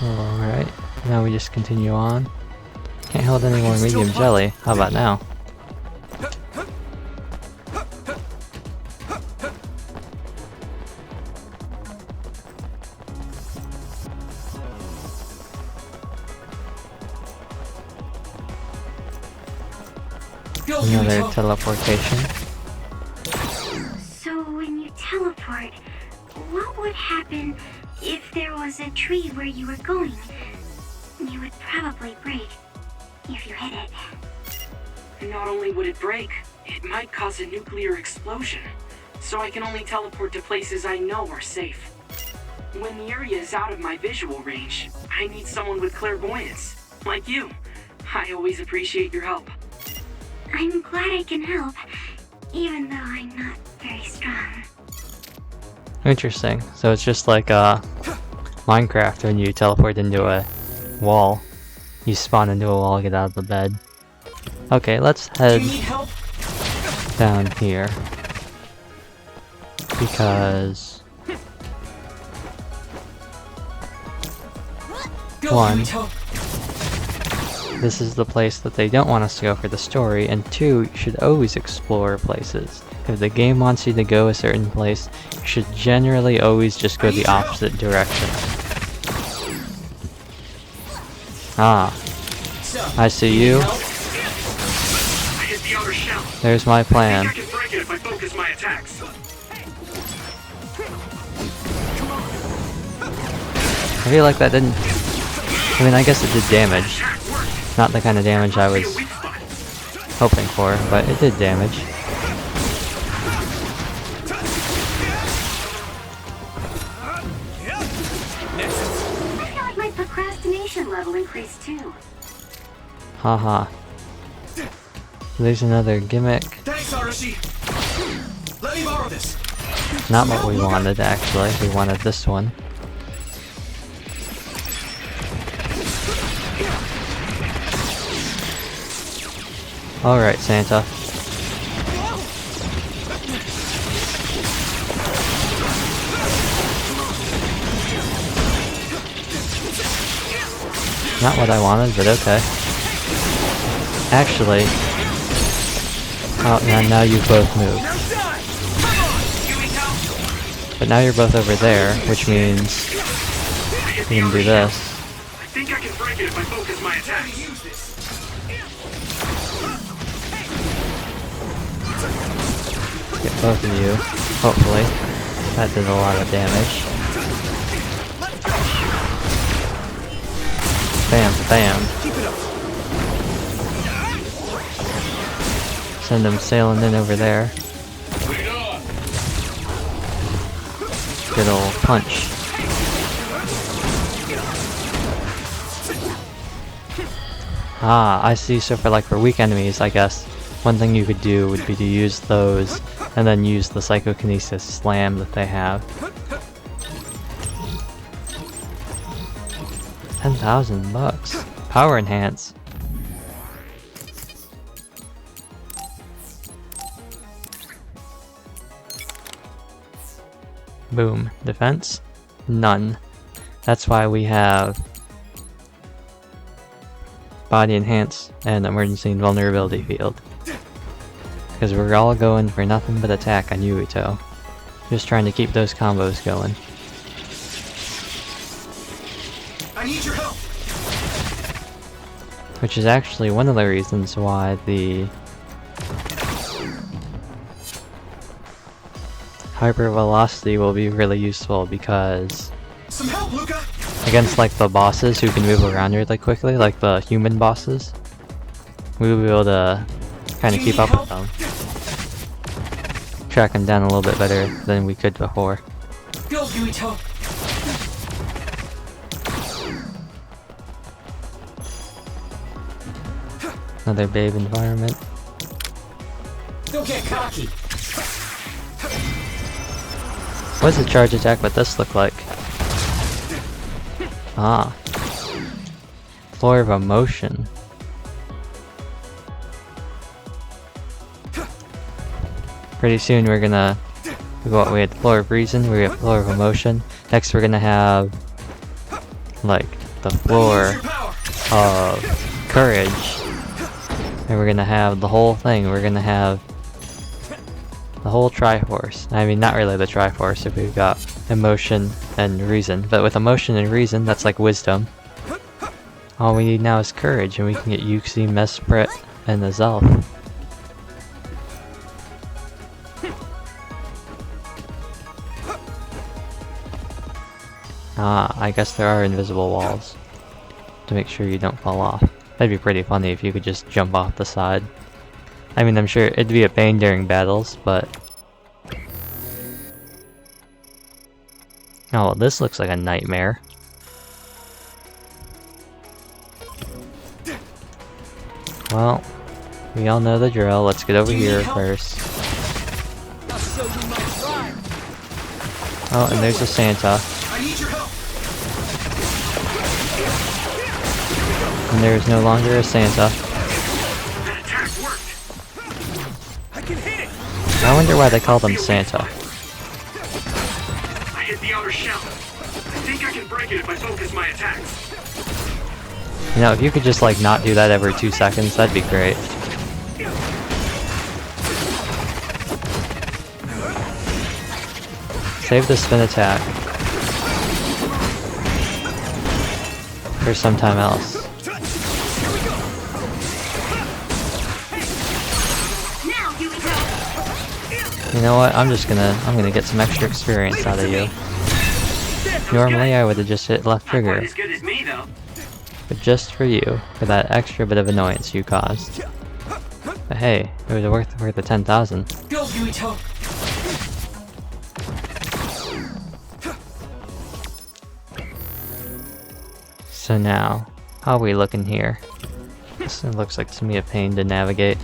Alright, now we just continue on. Can't hold any more medium jelly. How about now? Another teleportation. So when you teleport, what would happen if there was a tree where you were going? You would probably break if you hit it. Not only would it break, it might cause a nuclear explosion. So I can only teleport to places I know are safe. When the area is out of my visual range, I need someone with clairvoyance, like you. I always appreciate your help. I'm glad I can help, even though I'm not very strong. Interesting. So it's just like Minecraft when you teleport into a wall. You spawn into a wall, get out of the bed. Okay, let's head down here. Because... one, this is the place that they don't want us to go for the story, and two, you should always explore places. If the game wants you to go a certain place, you should generally always just go the opposite direction. Ah, I see you. I hit the outer shell. There's my plan. I can break it if I focus my attacks. I feel like that didn't... I mean, I guess it did damage. Not the kind of damage I was hoping for, but it did damage. I feel like my procrastination level increased too. Haha. There's another gimmick. Thanks, Arashi. Let me borrow this. Not what we wanted, actually. We wanted this one. Alright, Santa. Not what I wanted, but okay. Actually, Oh, and now you both moved. But now you're both over there, which means you can do this. I think I can break it if I focus my attacks. Get both of you, hopefully. That did a lot of damage. Bam, bam. Send them sailing in over there. Good old punch. Ah, I see. So for weak enemies, I guess one thing you could do would be to use those and then use the psychokinesis slam that they have. 10,000 bucks. Power enhance. Boom. Defense? None. That's why we have body enhance and emergency invulnerability field. Because we're all going for nothing but attack on Yuito. Just trying to keep those combos going. I need your help. Which is actually one of the reasons why the hypervelocity will be really useful, because Some help, Luca. against the bosses who can move around really quickly, like the human bosses, we will be able to kind of keep up with them. Track them down a little bit better than we could before. Go, Yuito. Another babe environment. Don't get cocky. What does a charge attack with this look like? Ah. Floor of Emotion. Pretty soon we're gonna... we had Floor of Reason, we have Floor of Emotion. Next we're gonna have... the Floor of Courage. And we're gonna have the whole thing. We're gonna have the whole Triforce. I mean, not really the Triforce if we've got Emotion and Reason. But with Emotion and Reason, that's like Wisdom. All we need now is Courage, and we can get Yuxi, Mesprit, and the Zelf. Ah, I guess there are invisible walls to make sure you don't fall off. That'd be pretty funny if you could just jump off the side. I mean, I'm sure it'd be a pain during battles, but... oh, this looks like a nightmare. Well, we all know the drill. Let's get over here first. Oh, and there's a Santa. And there is no longer a Santa. I wonder why they call them Santa. I hit the outer shell. I think I can break it if I focus my attacks. You know, if you could just not do that every 2 seconds, that'd be great. Save the spin attack for some time else. You know what? I'm gonna get some extra experience out of you. Normally I would have just hit left trigger, As good as me, though. but just for you, for that extra bit of annoyance you caused. But hey, it was worth the 10,000. Go, Yuito. So now, how are we looking here? This looks like to me a pain to navigate.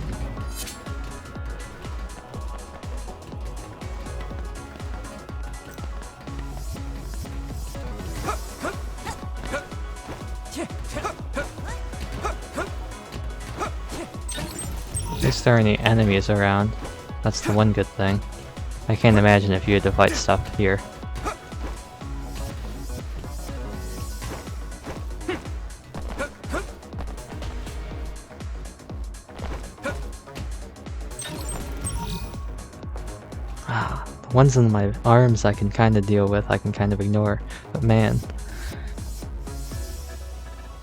At least there aren't any enemies around. That's the one good thing. I can't imagine if you had to fight stuff here. The ones in my arms I can kind of deal with, I can kind of ignore. But man,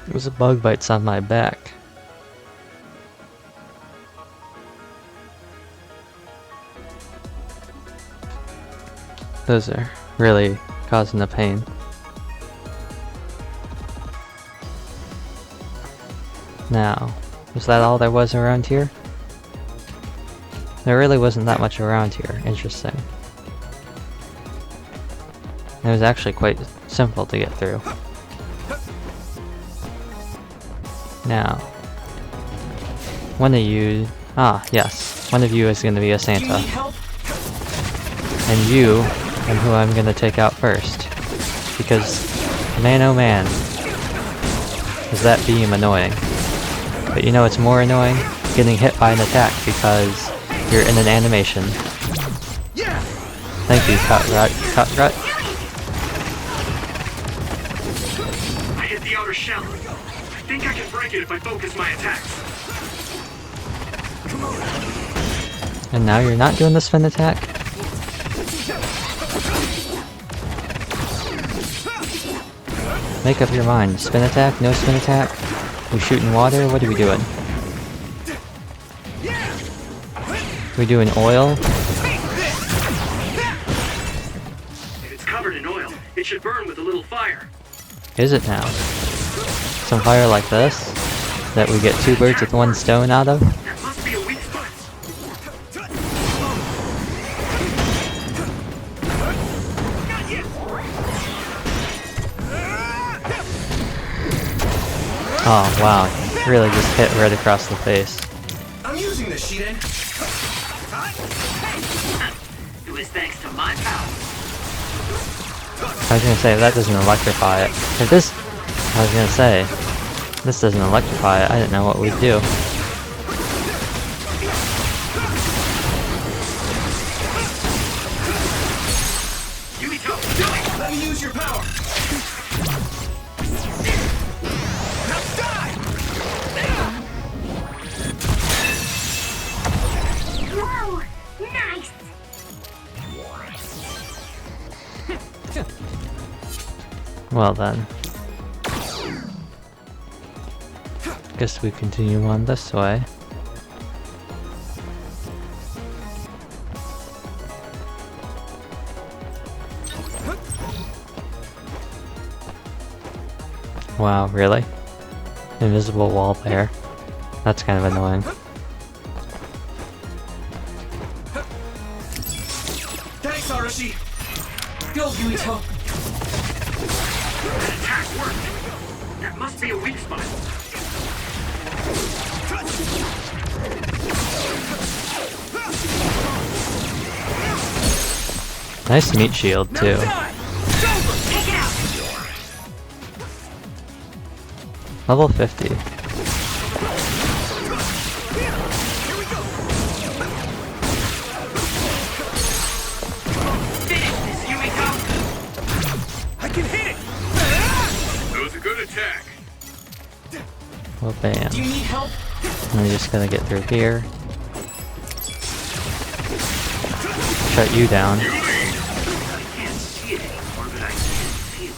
there's a bug bites on my back. Those are really causing the pain. Now, was that all there was around here? There really wasn't that much around here. Interesting. It was actually quite simple to get through. Now, one of you... yes. One of you is going to be a Santa. And you are who I'm going to take out first. Because, man oh man, is that beam annoying. But you know what's more annoying? Getting hit by an attack because you're in an animation. Thank you, Cutrut. Cutrut. I hit the outer shell. I think I can break it if I focus my attacks. And now you're not doing the spin attack? Make up your mind. Spin attack? No spin attack? We shooting water? What are we doing? We doing oil? If it's covered in oil, it should burn with a little fire. Is it now? Some fire like this? That we get 2 birds with 1 stone out of? That must be a weak spot. Oh wow, really just hit right across the face. I'm using this, Shiden. It was thanks to my power. I was gonna say, if that doesn't electrify it. If this... I was gonna say, if this doesn't electrify it, I didn't know what we'd do. Let me use your power. Now die! Whoa! Nice! Well then. Guess we continue on this way. Wow, really? Invisible wall there. That's kind of annoying. Thanks, Arashi. Go, Yuito. That attack worked. That must be a weak spot. Nice meat shield too. Take it out. Level 50. I can hit it. That was a good attack. Well, bam. Do you need help? I'm just gonna get through here. Shut you down. I can't see it anymore, but I can feel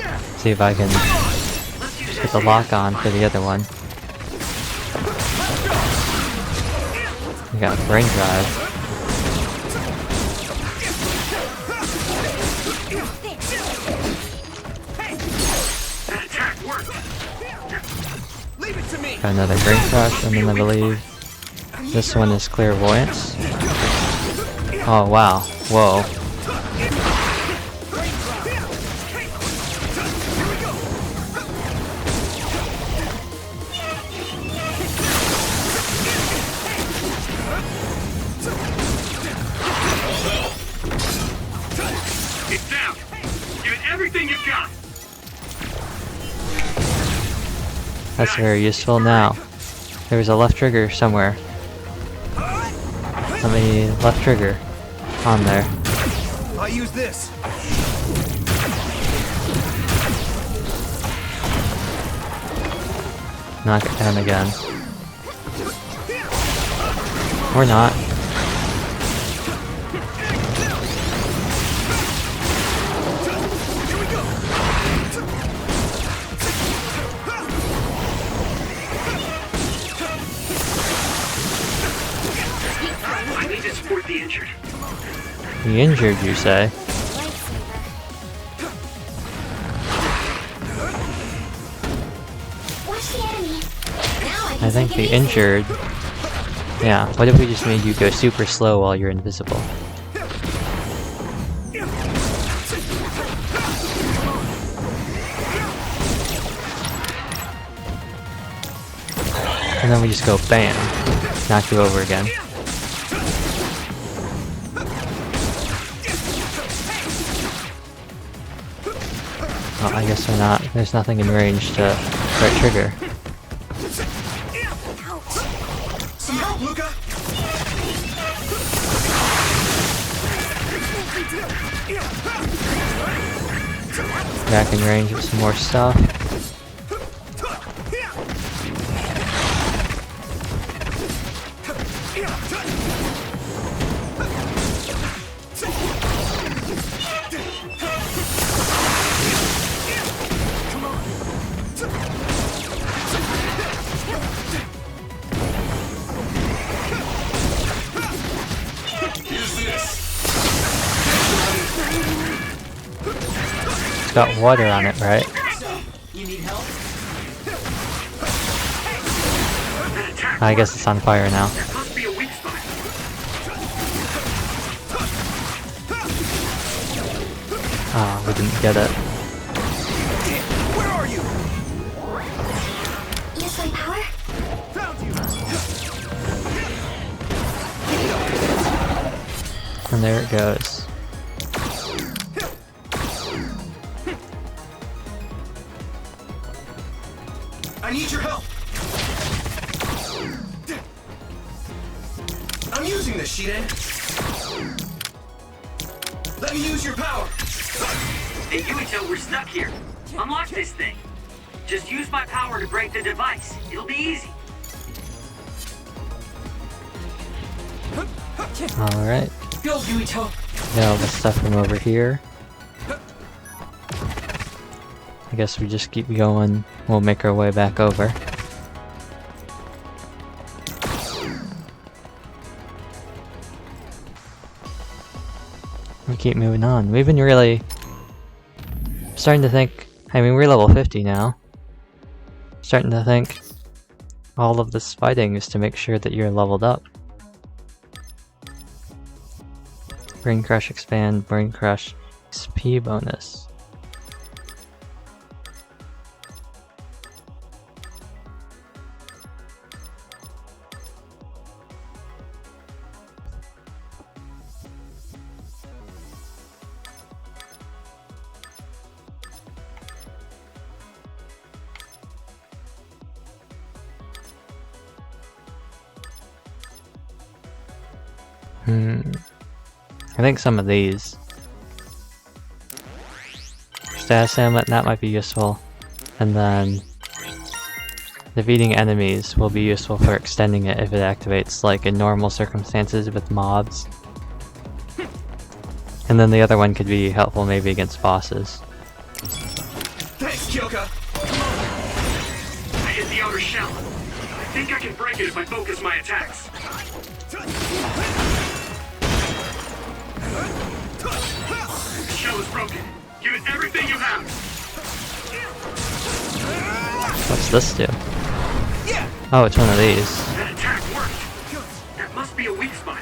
it. See if I can put the lock on for the other one. We got brain drive. That attack worked. Leave it to me. Got another brain crush, and then I believe this one is clairvoyance. Oh wow, whoa. It's down. Give it everything you've got. That's very useful now. There was a left trigger somewhere. Somebody left trigger on there. I'll use this. Knock it down again. Or not. The injured, you say? I think the injured... Yeah, what if we just made you go super slow while you're invisible? And then we just go BAM! Knock you over again. Oh, I guess we're not. There's nothing in range to right trigger. Some help, Luca! Back in range with some more stuff. It's got water on it, right? You need help? I guess it's on fire now. That must be a weak spot. Ah, we didn't get it. Where are you? Use my power? Found you. And there it goes. I need your help. I'm using this, Shiden. Let me use your power. Hey, Yuito, we're stuck here. Unlock this thing. Just use my power to break the device. It'll be easy. Alright. Go, Yuito. Got all the stuff from over here. I guess we just keep going. We'll make our way back over. We keep moving on. We've been really starting to think, I mean, we're level 50 now. Starting to think all of this fighting is to make sure that you're leveled up. Brain Crush expand, Brain Crush XP bonus. I think some of these. Status Amulet, that might be useful. And then defeating enemies will be useful for extending it if it activates, like in normal circumstances with mobs. And then the other one could be helpful maybe against bosses. Thanks, Kyoka. I hit the outer shell. I think I can break it if I focus my attacks. The shell is broken. Give it everything you have. What's this do? Oh, it's one of these. That attack worked. That must be a weak spot.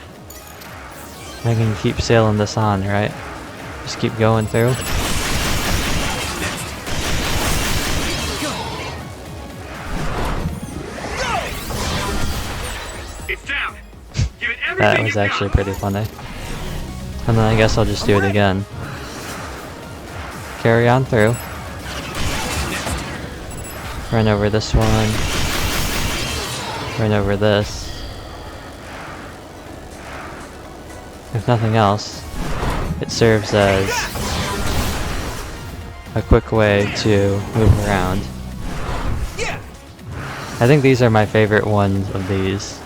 I can keep sailing this on, right? Just keep going through. It's down. Give it everything That was you've actually got. pretty funny. And then I guess I'll just do it again. Carry on through. Run over this one. Run over this. If nothing else, it serves as a quick way to move around. I think these are my favorite ones of these.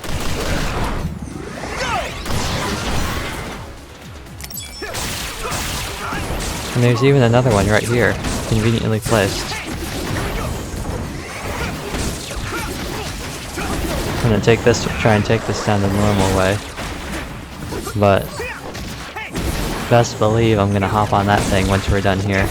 And there's even another one right here, conveniently placed. I'm gonna try and take this down the normal way. But best believe I'm gonna hop on that thing once we're done here.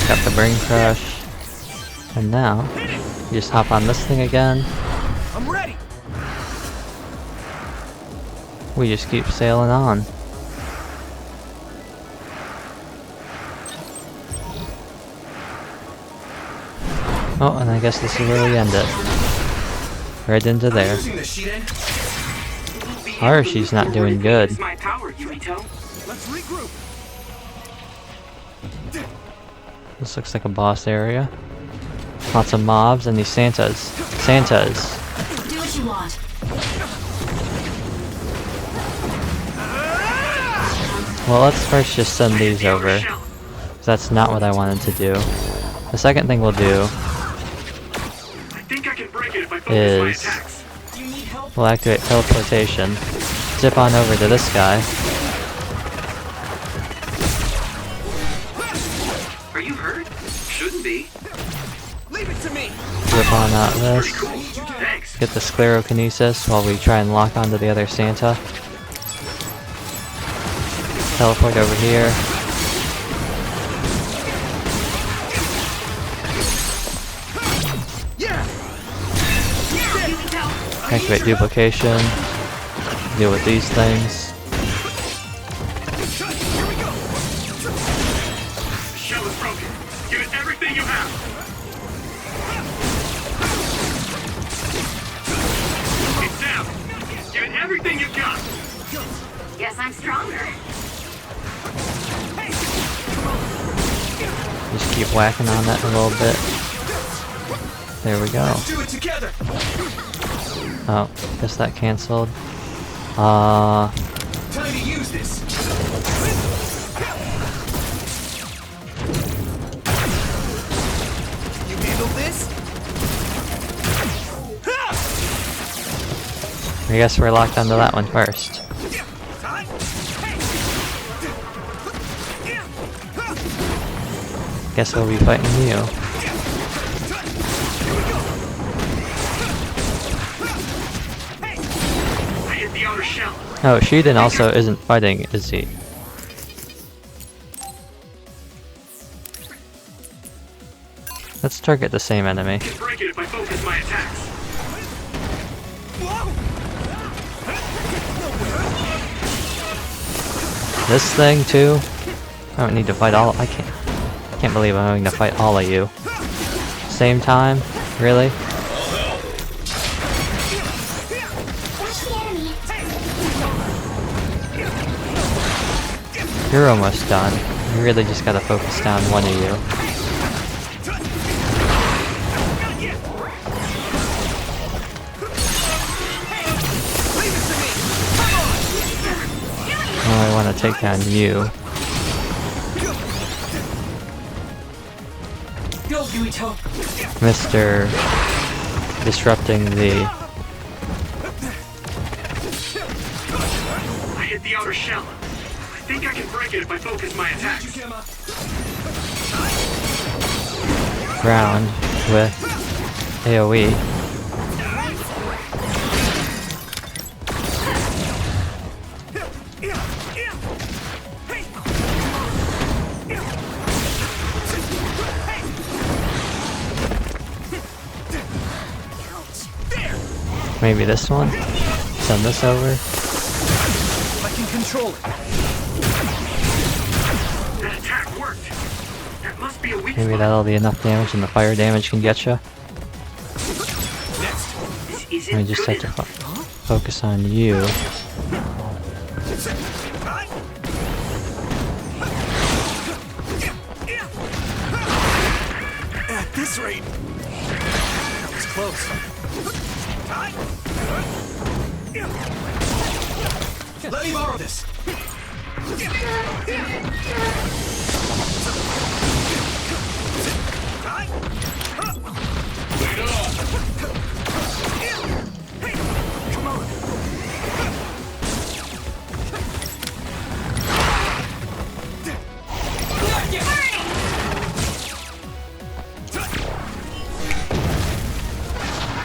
Got the brain crush. And now, you just hop on this thing again. I'm ready. We just keep sailing on. Oh, and I guess this is where we end it. Right into there. Archie's not doing good. My power, Yurito. Let's regroup. This looks like a boss area. Lots of mobs and these Santas. Santas. Do what you want. Well, let's first just send these over. 'Cause that's not what I wanted to do. The second thing we'll do is we'll activate teleportation. Zip on over to this guy. Are you hurt? Shouldn't be. Leave it to me. Zip on out this. Thanks. Get the sclerokinesis while we try and lock onto the other Santa. Teleport over here. Activate duplication. Deal with these things. The shell is broken. Give it everything you have. It's down. Give it everything you've got. Guess I'm stronger. Just keep whacking on that a little bit. There we go. Do it together. Oh, guess that canceled. Time to use this. You handle this? I guess we're locked onto that one first. Guess we'll be fighting you. I hit the outer shell. Oh, Shiden also isn't fighting, is he? Let's target the same enemy. I can break it if I focus my attacks. This thing too? I don't need to fight all. I can't believe I'm having to fight all of you. Same time? Really? You're almost done. You really just gotta focus down one of you. Oh, I want to take down you. Go, Yurito. Mr. Disrupting the... I hit the outer shell. I think I can break it if I focus my attacks. ground with AoE. Maybe this one? Send this over. I can control it. That attack worked. That must be a weak Maybe spot. that'll be enough damage and the fire damage can get you. I just have to focus on you. At this rate, that was close. Let me borrow this. Come on.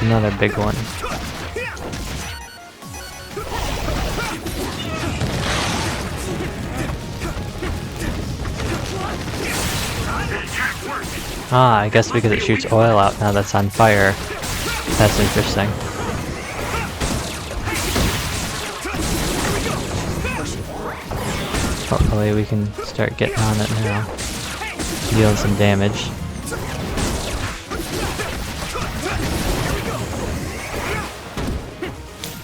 Another big one. Ah, I guess because it shoots oil out now that's on fire. That's interesting. Hopefully we can start getting on it now. Dealing some damage.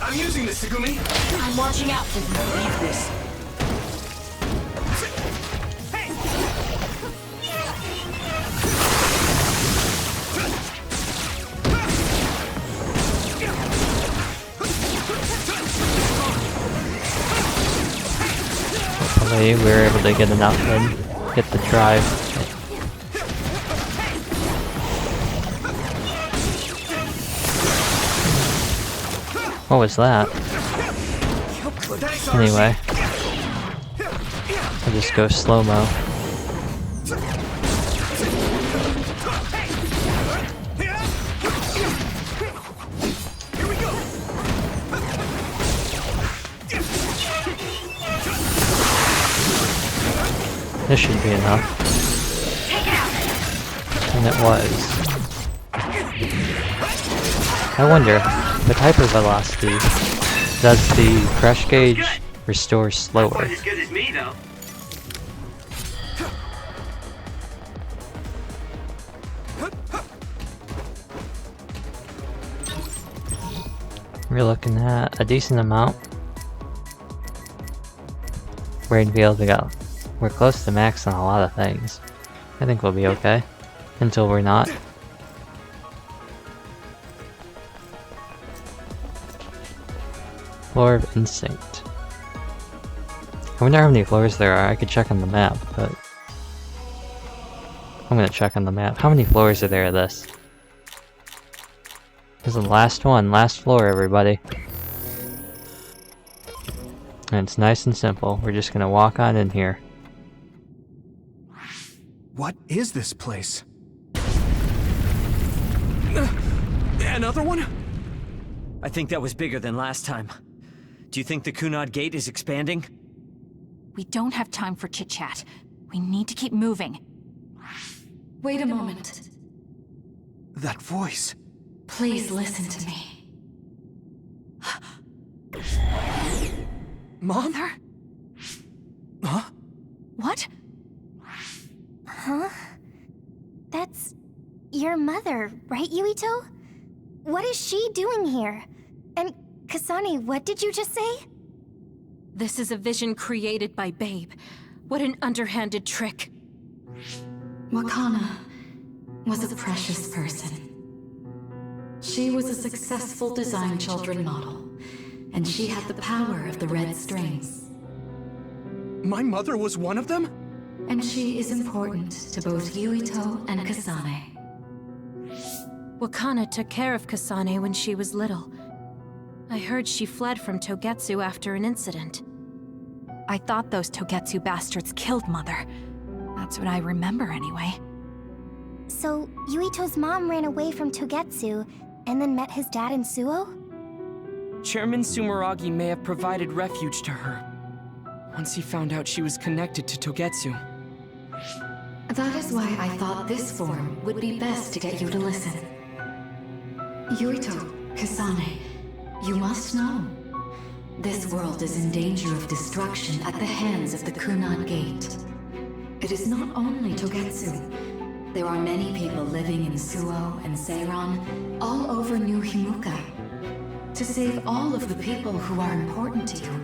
I'm using this, Segumi. I'm watching out for you. Leave this. Hopefully we were able to get enough and hit the drive. What was that? Anyway, I'll just go slow-mo. This should be enough. And it was. I wonder, with hypervelocity, does the crush gauge restore slower? Not quite as good as me, though. We're looking at a decent amount. Rainfield, we're close to max on a lot of things. I think we'll be okay. Until we're not. Floor of Instinct. I wonder how many floors there are. I could check on the map, but I'm gonna check on the map. How many floors are there of this? This is the last one, last floor, everybody. And it's nice and simple. We're just gonna walk on in here. What is this place? Another one? I think that was bigger than last time. Do you think the Kunad Gate is expanding? We don't have time for chit-chat. We need to keep moving. Wait a moment. That voice. Please listen to me. Mom? Mother? Huh? What? Huh? That's your mother, right, Yuito? What is she doing here? And Kasane, what did you just say? This is a vision created by Babe. What an underhanded trick. Wakana was a precious person. She was a successful design children model, and she had the power of the red strings. My mother was one of them? And she is important to both Yuito and Kasane. Wakana took care of Kasane when she was little. I heard she fled from Togetsu after an incident. I thought those Togetsu bastards killed Mother. That's what I remember anyway. So, Yuito's mom ran away from Togetsu, and then met his dad in Suo? Chairman Sumeragi may have provided refuge to her once he found out she was connected to Togetsu. That is why I thought this form would be best to get you to listen. Yuito, Kasane, you must know. This world is in danger of destruction at the hands of the Kunad Gate. It is not only Togetsu. There are many people living in Suo and Seiran, all over New Himuka. To save all of the people who are important to you,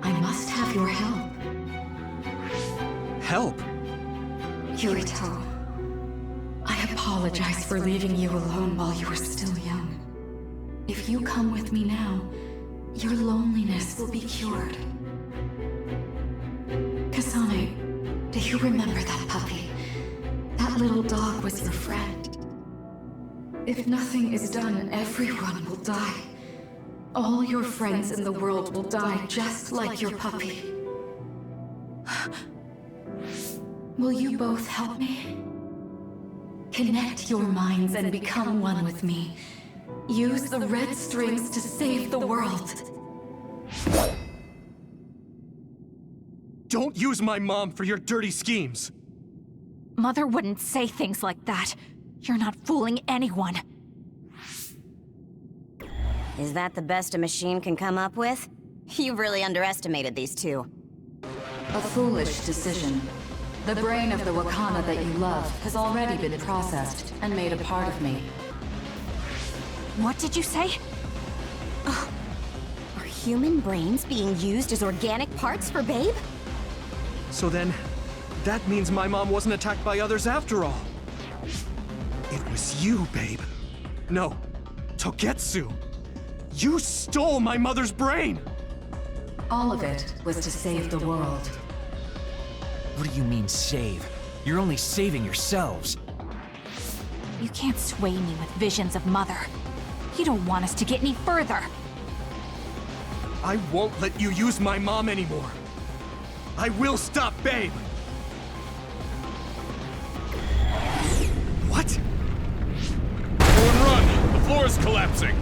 I must have your help. Help? Yuito, I apologize for leaving you alone while you were still young. If you come with me now, your loneliness will be cured. Kasane, do you remember that puppy? That little dog was your friend. If nothing is done, everyone will die. All your friends in the world will die just like your puppy. Will you both help me? Connect your minds and become one with me. Use the red strings to save the world. Don't use my mom for your dirty schemes! Mother wouldn't say things like that. You're not fooling anyone. Is that the best a machine can come up with? You really underestimated these two. A foolish decision. The brain of the Wakana that you love has already been processed and made a part of me. What did you say? Are human brains being used as organic parts for Babe? So then, that means my mom wasn't attacked by others after all. It was you, Babe. No, Togetsu. You stole my mother's brain! All of it was to save the world. What do you mean, save? You're only saving yourselves. You can't sway me with visions of Mother. You don't want us to get any further. I won't let you use my mom anymore. I will stop Babe! What? Everyone run! The floor is collapsing!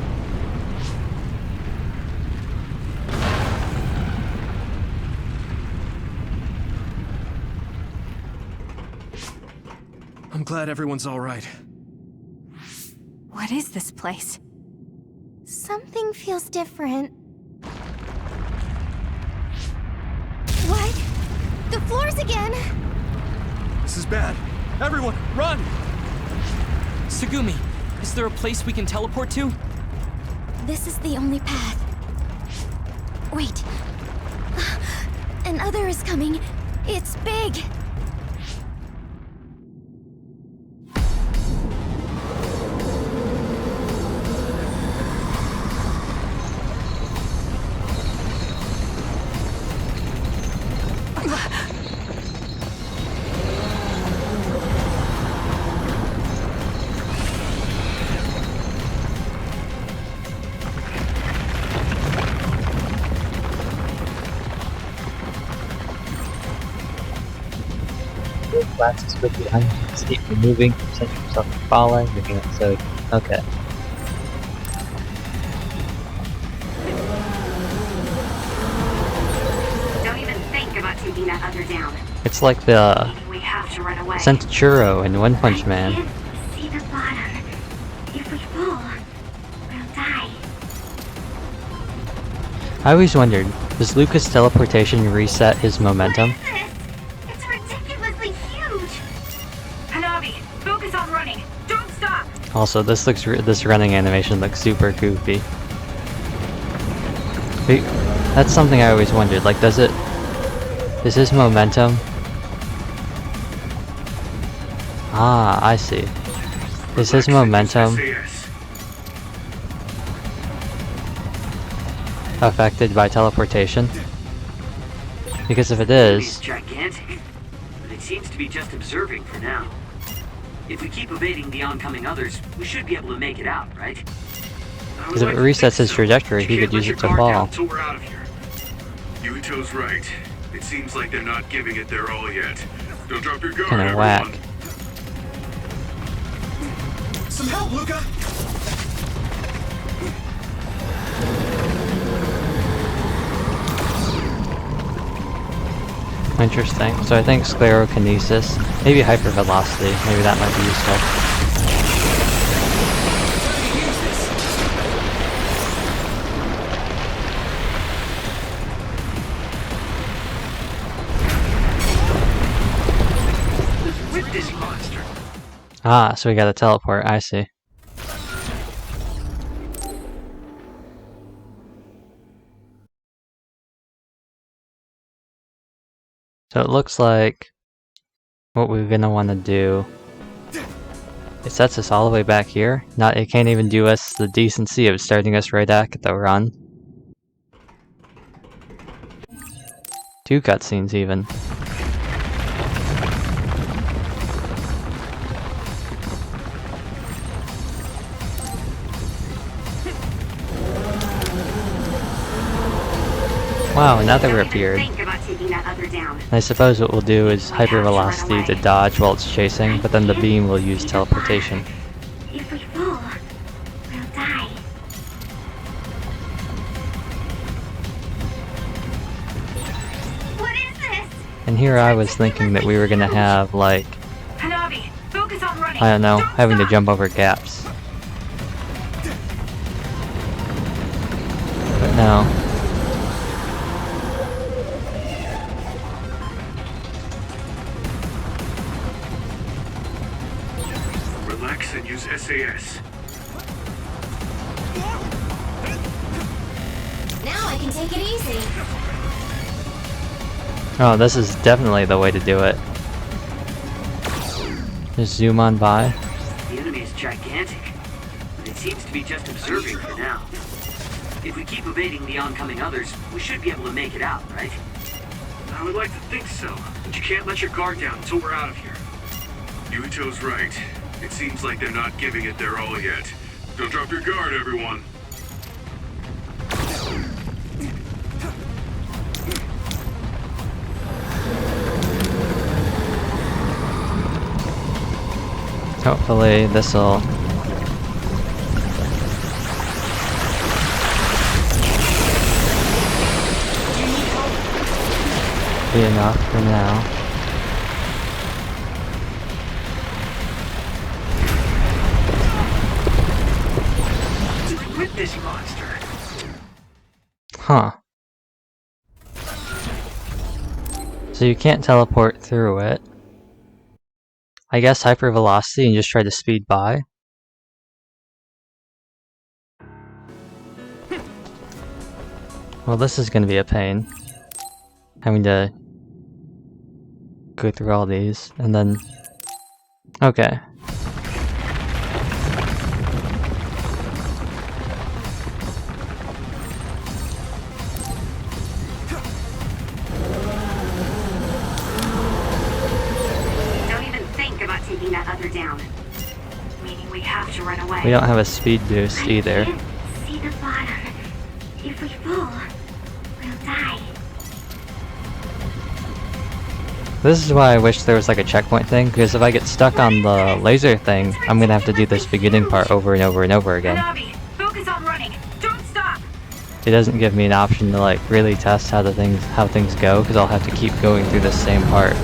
I'm glad everyone's alright. What is this place? Something feels different. What? The floors again! This is bad. Everyone, run! Tsugumi, is there a place we can teleport to? This is the only path. Wait. Another is coming. It's big. Glasses quickly behind you to keep removing, preventing yourself from falling, making it so. Okay. Don't even think about taking that other down. It's like the We have to run away. Sentchuro in One Punch Man. I can't see the bottom. If we fall, we'll die. I always wondered, does Lucas' teleportation reset his momentum? What is this? It's ridiculously huge. Hanabi, focus on running. Don't stop. Also, this running animation looks super goofy. That's something I always wondered. Like, is his momentum? Ah, I see. Is his momentum affected by teleportation? Because if it is, It's gigantic, but it seems to be just observing for now. If we keep evading the oncoming others, we should be able to make it out, right? because if it resets his trajectory, he could use it to fall. Until we're out of here. Yuito's right. It seems like they're not giving it their all yet. Don't drop your guard, Kinda everyone. whack. Some help, Luca! Interesting. So I think sclerokinesis, maybe hypervelocity, maybe that might be useful. With this monster. Ah, so we gotta teleport, I see. So it looks like what we're gonna want to do, it sets us all the way back here. It can't even do us the decency of starting us right back at the run. 2 cutscenes even. Wow, another Don't even appeared. think about taking that other down. I suppose what we'll do is hypervelocity to dodge while it's chasing, but then the beam will use teleportation. If we fall, we'll die. What is this? And here I was thinking that we were gonna have, like, Hanabi, focus on running. I don't know, having to jump over gaps. But no. Relax and use SAS. Now I can take it easy. Oh, this is definitely the way to do it. Just zoom on by. The enemy is gigantic, but it seems to be just observing for now. If we keep evading the oncoming others, we should be able to make it out, right? I would like to think so, but you can't let your guard down until we're out of here. Yuito's right. It seems like they're not giving it their all yet. Don't drop your guard, everyone. Hopefully this'll be enough for now. With this monster. Huh. So you can't teleport through it. I guess hypervelocity and just try to speed by. Well, this is gonna be a pain. Having to go through all these, and then... Okay. Taking that other down. Meaning we have to run away. We don't have a speed boost either. I can't see the bottom. If we fall, we'll die. This is why I wish there was like a checkpoint thing, because if I get stuck on the laser thing, I'm gonna have to do this beginning part over and over and over again. Hanabi, focus on running. Don't stop. It doesn't give me an option to like really test how things go, because I'll have to keep going through the same part.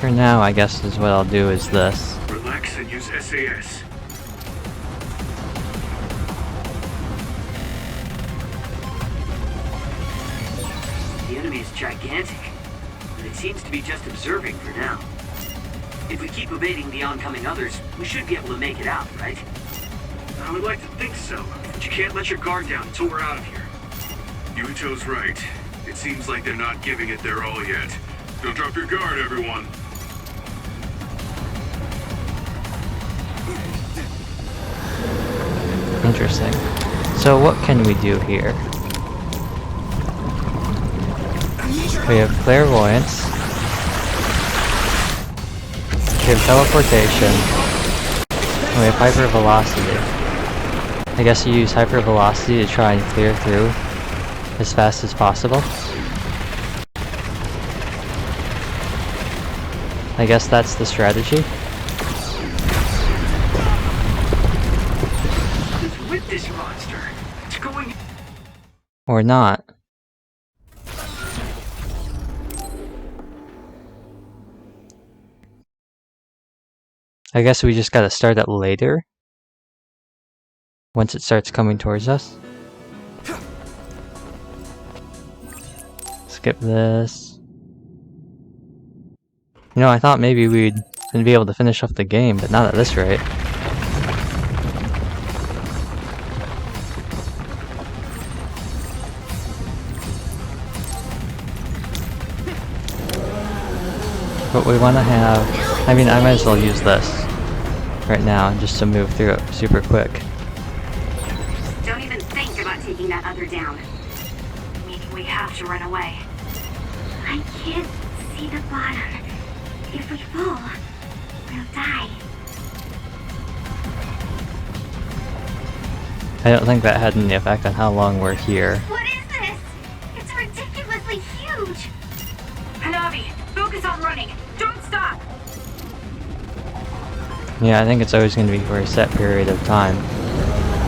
For now, I guess is what I'll do is this. Relax and use SAS. The enemy is gigantic, but it seems to be just observing for now. If we keep evading the oncoming others, we should be able to make it out, right? I would like to think so, but you can't let your guard down until we're out of here. Yuito's right. It seems like they're not giving it their all yet. Don't drop your guard, everyone. Interesting. So what can we do here? We have clairvoyance. We have teleportation. And we have hypervelocity. I guess you use hypervelocity to try and clear through as fast as possible. I guess that's the strategy. With this monster, it's going. Or not. I guess we just gotta start it later. Once it starts coming towards us. Skip this. You know, I thought maybe we'd be able to finish off the game, but not at this rate. But we want to have... I mean, I might as well use this right now, just to move through it super quick. Don't even think about taking that other down. Meaning we have to run away. I can't see the bottom. If we fall, we'll die. I don't think that had any effect on how long we're here. What is this? It's ridiculously huge! Hanabi, focus on running. Don't stop! Yeah, I think it's always going to be for a set period of time.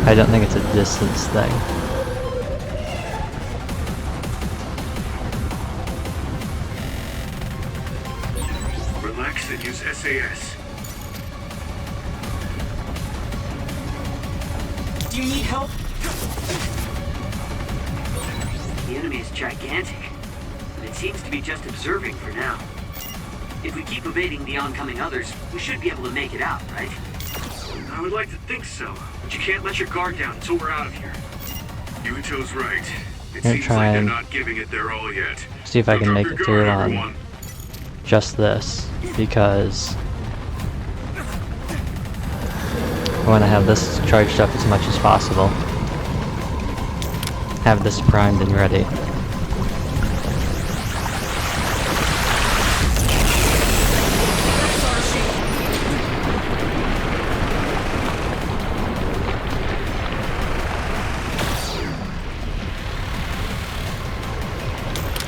I don't think it's a distance thing. Relax and use SAS. Do you need help? The enemy is gigantic, but it seems to be just observing for now. If we keep evading the oncoming others, we should be able to make it out, right? I would like to think so, but you can't let your guard down until we're out of here. Yuito's right. It Gonna seems try like they're and not giving it their all yet. see if I Don't can drop make your it through guard, on everyone. just this, because I want to have this charged up as much as possible. Have this primed and ready.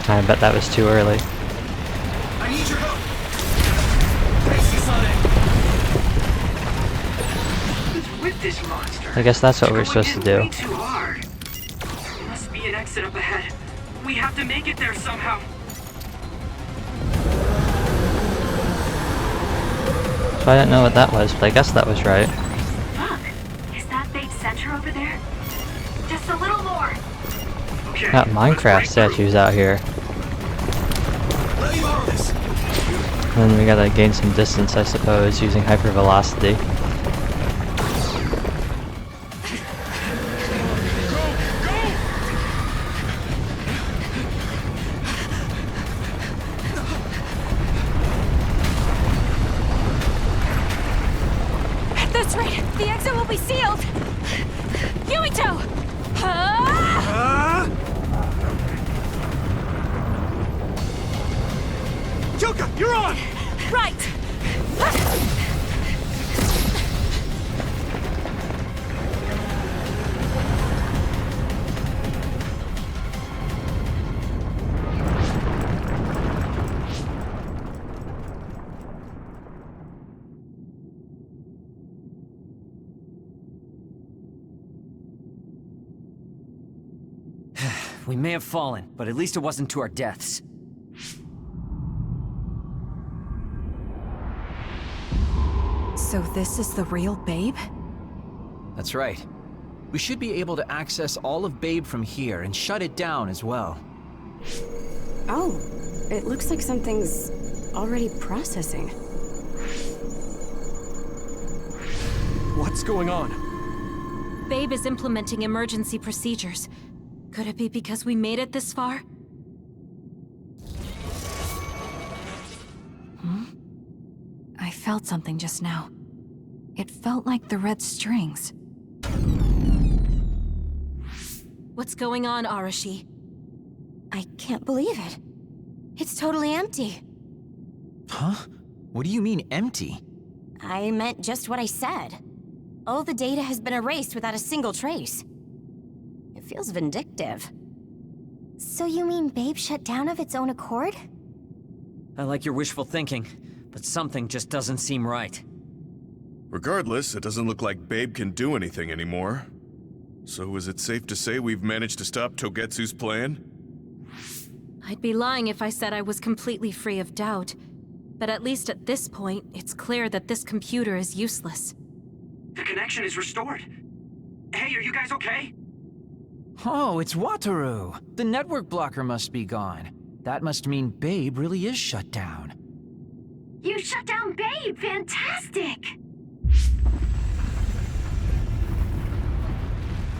I bet that was too early. I need your help! Hey, With this monster. I guess that's what we're supposed to do. Way too hard. There must be an exit up ahead. We have to make it there somehow. So I didn't know what that was, but I guess that was right. Look, is that big center over there? Just a little more. Okay, Got let's Minecraft break through. statues out here. Let me borrow this. And then we gotta gain some distance, I suppose, using hypervelocity. At this rate, the exit will be sealed! Yuito! Yuka, you're on! Right! We may have fallen, but at least it wasn't to our deaths. So this is the real Babe? That's right. We should be able to access all of Babe from here and shut it down as well. Oh, it looks like something's already processing. What's going on? Babe is implementing emergency procedures. Could it be because we made it this far? I felt something just now. It felt like the red strings. What's going on, Arashi? I can't believe it. It's totally empty. Huh? What do you mean, empty? I meant just what I said. All the data has been erased without a single trace. It feels vindictive. So you mean Babe shut down of its own accord? I like your wishful thinking, but something just doesn't seem right. Regardless, it doesn't look like Babe can do anything anymore. So is it safe to say we've managed to stop Togetsu's plan? I'd be lying if I said I was completely free of doubt. But at least at this point, it's clear that this computer is useless. The connection is restored. Hey, are you guys okay? Oh, it's Wataru! The network blocker must be gone. That must mean Babe really is shut down. You shut down Babe! Fantastic!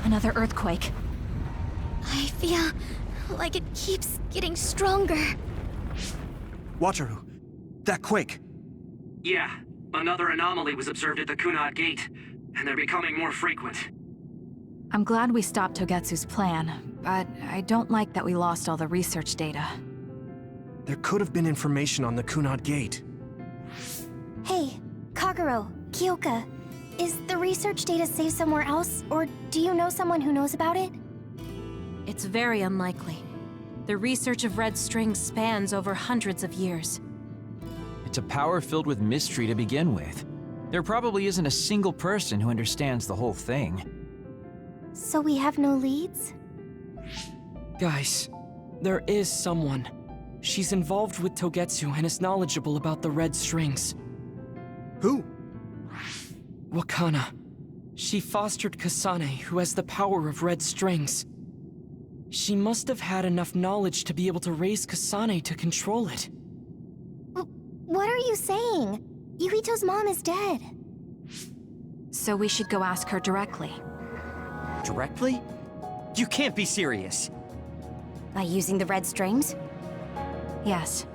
Another earthquake. I feel like it keeps getting stronger. Wataru, that quake. Yeah, another anomaly was observed at the Kunad Gate, and they're becoming more frequent. I'm glad we stopped Togetsu's plan, but I don't like that we lost all the research data. There could have been information on the Kunad Gate. Hey, Kagero, Kyoka. Is the research data saved somewhere else, or do you know someone who knows about it? It's very unlikely. The research of red strings spans over hundreds of years. It's a power filled with mystery to begin with. There probably isn't a single person who understands the whole thing. So we have no leads? Guys, there is someone. She's involved with Togetsu and is knowledgeable about the red strings. Who? Wakana. She fostered Kasane, who has the power of red strings. She must have had enough knowledge to be able to raise Kasane to control it. What are you saying? Yuhito's mom is dead. So we should go ask her directly. Directly? You can't be serious. By using the red strings? Yes.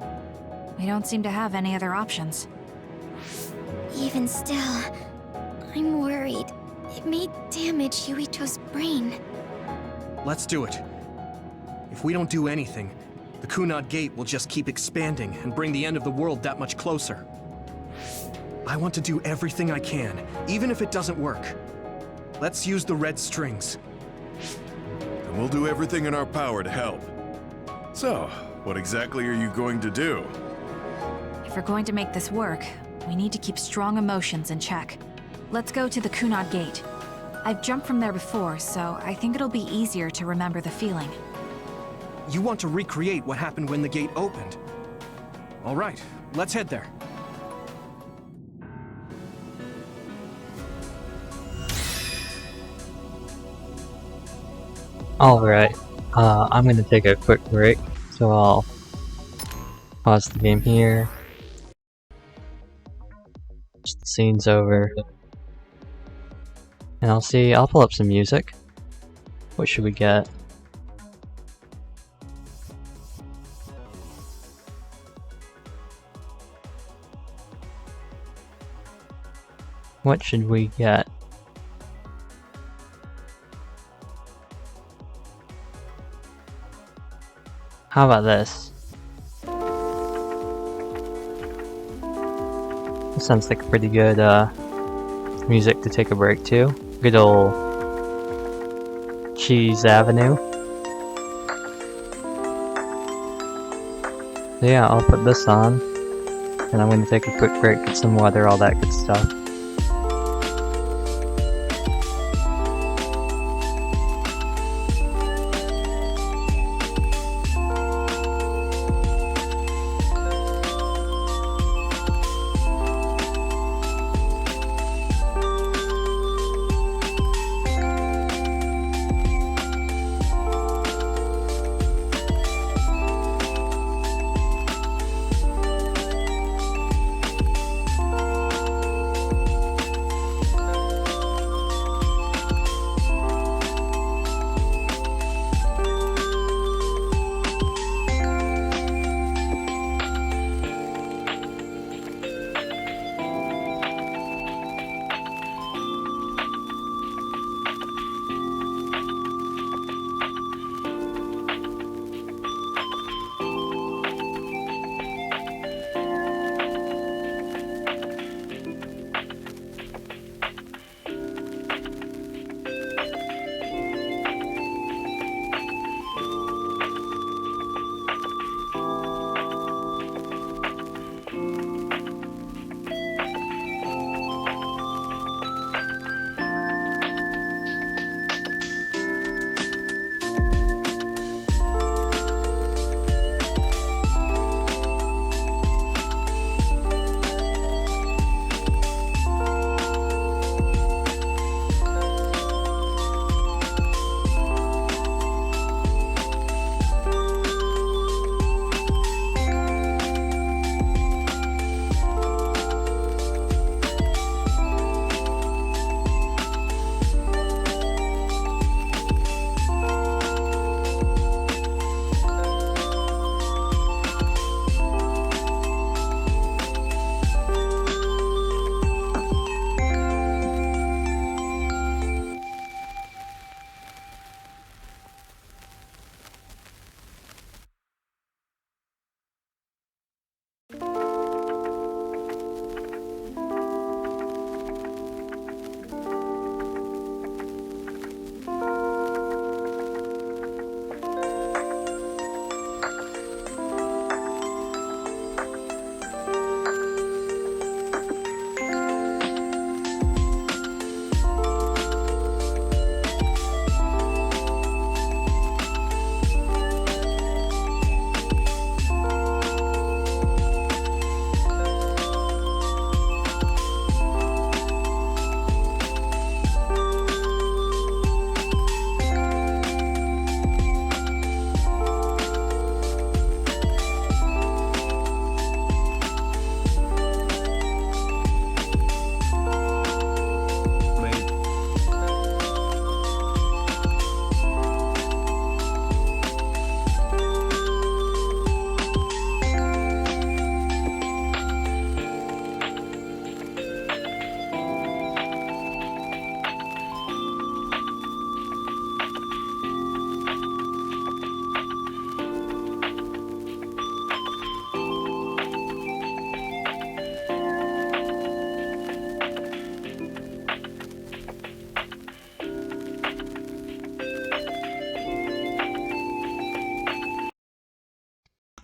We don't seem to have any other options. Even still, I'm worried. It may damage Yuito's brain. Let's do it. If we don't do anything, the Kunad Gate will just keep expanding and bring the end of the world that much closer. I want to do everything I can, even if it doesn't work. Let's use the red strings. And we'll do everything in our power to help. So, what exactly are you going to do? If we're going to make this work, we need to keep strong emotions in check. Let's go to the Kunad Gate. I've jumped from there before, so I think it'll be easier to remember the feeling. You want to recreate what happened when the gate opened. All right, let's head there. Alright, I'm gonna take a quick break, so I'll pause the game here. The scene's over. And I'll pull up some music. What should we get? What should we get? How about this? This sounds like a pretty good music to take a break to. Good old Cheese Avenue. So yeah, I'll put this on, and I'm going to take a quick break, get some water, all that good stuff.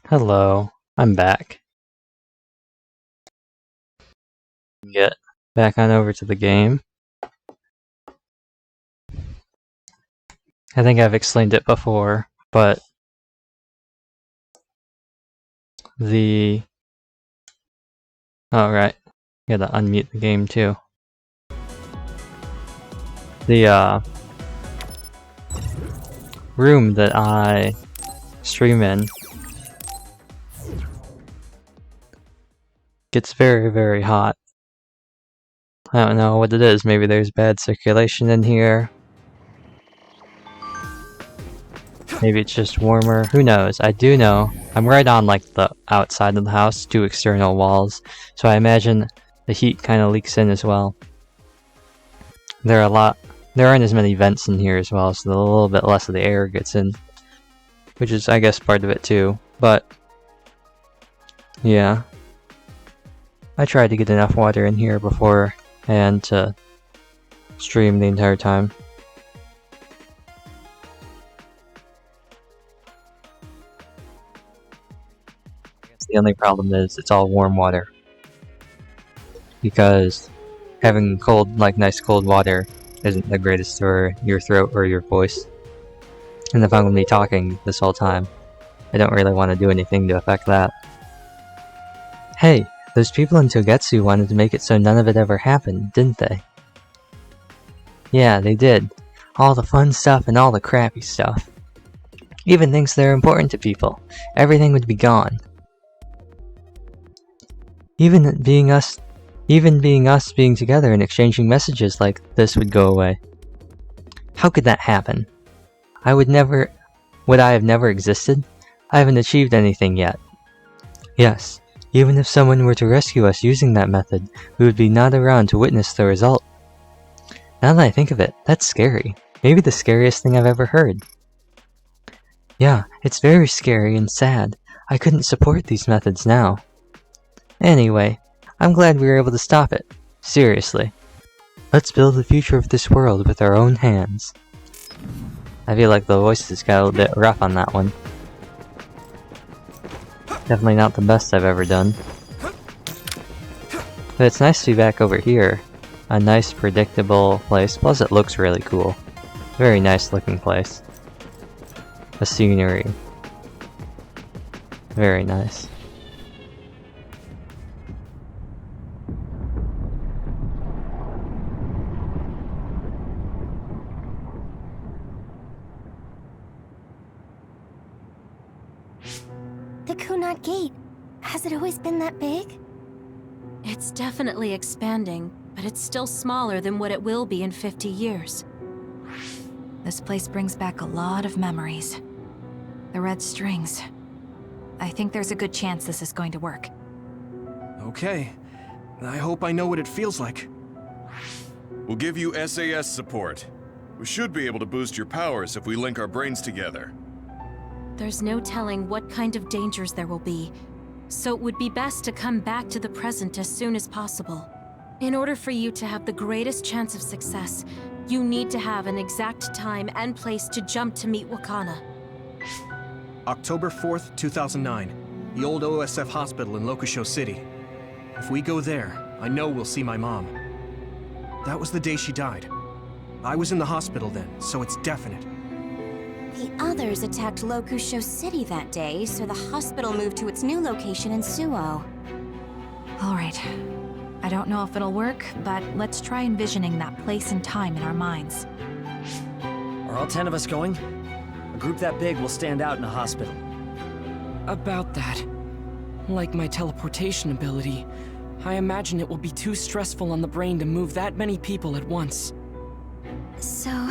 Hello, I'm back. Get back on over to the game. I think I've explained it before, but the... Oh, right. Gotta unmute the game too. The, room that I stream in gets very, very hot. I don't know what it is. Maybe there's bad circulation in here. Maybe it's just warmer. Who knows? I do know I'm right on like the outside of the house, 2 external walls, so I imagine the heat kind of leaks in as well. There aren't as many vents in here as well, so a little bit less of the air gets in, which is, I guess, part of it too. But yeah, I tried to get enough water in here before and to stream the entire time. The only problem is it's all warm water, because having cold, like nice cold water isn't the greatest for your throat or your voice. And if I'm going to be talking this whole time, I don't really want to do anything to affect that. Hey, those people in Togetsu wanted to make it so none of it ever happened, didn't they? Yeah, they did. All the fun stuff and all the crappy stuff. Even things that are important to people. Everything would be gone. Even being us being together and exchanging messages like this would go away. How could that happen? Would I have never existed? I haven't achieved anything yet. Yes, even if someone were to rescue us using that method, we would be not around to witness the result. Now that I think of it, that's scary. Maybe the scariest thing I've ever heard. Yeah, it's very scary and sad. I couldn't support these methods now. Anyway, I'm glad we were able to stop it. Seriously. Let's build the future of this world with our own hands. I feel like the voices got a little bit rough on that one. Definitely not the best I've ever done. But it's nice to be back over here. A nice, predictable place, plus it looks really cool. Very nice looking place. The scenery. Very nice. The Kunad Gate. Has it always been that big? It's definitely expanding, but it's still smaller than what it will be in 50 years. This place brings back a lot of memories. The red strings. I think there's a good chance this is going to work. Okay. I hope I know what it feels like. We'll give you SAS support. We should be able to boost your powers if we link our brains together. There's no telling what kind of dangers there will be, so it would be best to come back to the present as soon as possible. In order for you to have the greatest chance of success, you need to have an exact time and place to jump to meet Wakana. October 4th, 2009. The old OSF hospital in Lokusho City. If we go there, I know we'll see my mom. That was the day she died. I was in the hospital then, so it's definite. The others attacked Lokusho City that day, so the hospital moved to its new location in Suo. Alright. I don't know if it'll work, but let's try envisioning that place and time in our minds. Are all 10 of us going? A group that big will stand out in a hospital. About that. Like my teleportation ability, I imagine it will be too stressful on the brain to move that many people at once. So,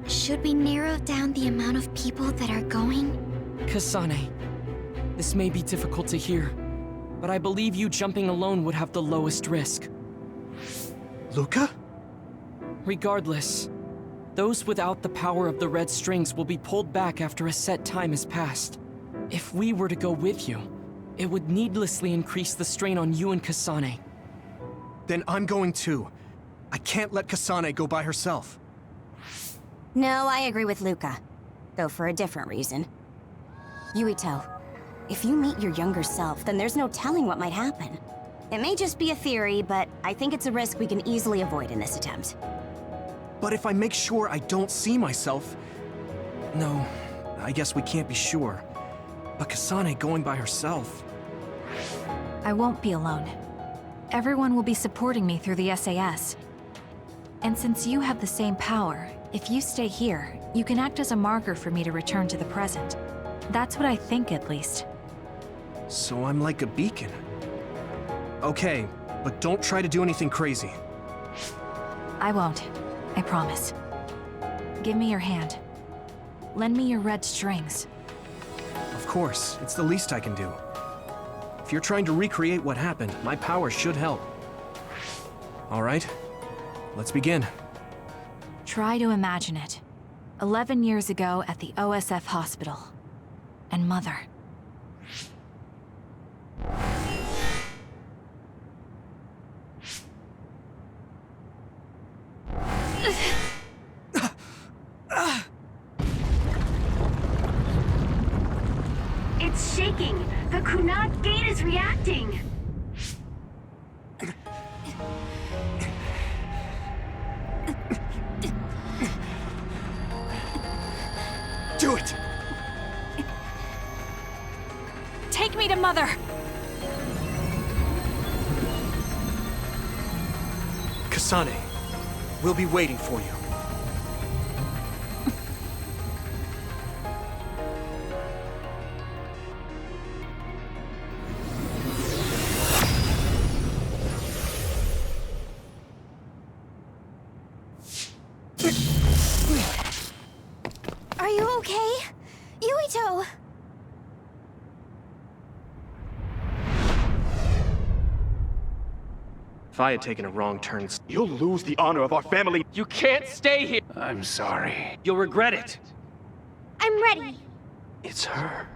should we narrow down the amount of people that are going? Kasane, this may be difficult to hear, but I believe you jumping alone would have the lowest risk. Luca? Regardless, those without the power of the red strings will be pulled back after a set time has passed. If we were to go with you, it would needlessly increase the strain on you and Kasane. Then I'm going too. I can't let Kasane go by herself. No, I agree with Luca. Though for a different reason. Yuito, If you meet your younger self, then there's no telling what might happen. It may just be a theory, but I think it's a risk we can easily avoid in this attempt. But if I make sure I don't see myself... No, I guess we can't be sure. But Kasane going by herself... I won't be alone. Everyone will be supporting me through the SAS. And since you have the same power, if you stay here, you can act as a marker for me to return to the present. That's what I think, at least. So I'm like a beacon. Okay, but don't try to do anything crazy. I won't. I promise. Give me your hand. Lend me your red strings. Of course, it's the least I can do. If you're trying to recreate what happened, my power should help. All right, let's begin. Try to imagine it. 11 years ago at the OSF hospital. And Mother. It's shaking! The Kunad gate is reacting! Do it! Take me to Mother! Kasane, we'll be waiting for you. Are you okay? Yuito! If I had taken a wrong turn, you'll lose the honor of our family. You can't stay here! I'm sorry. You'll regret it. I'm ready. It's her.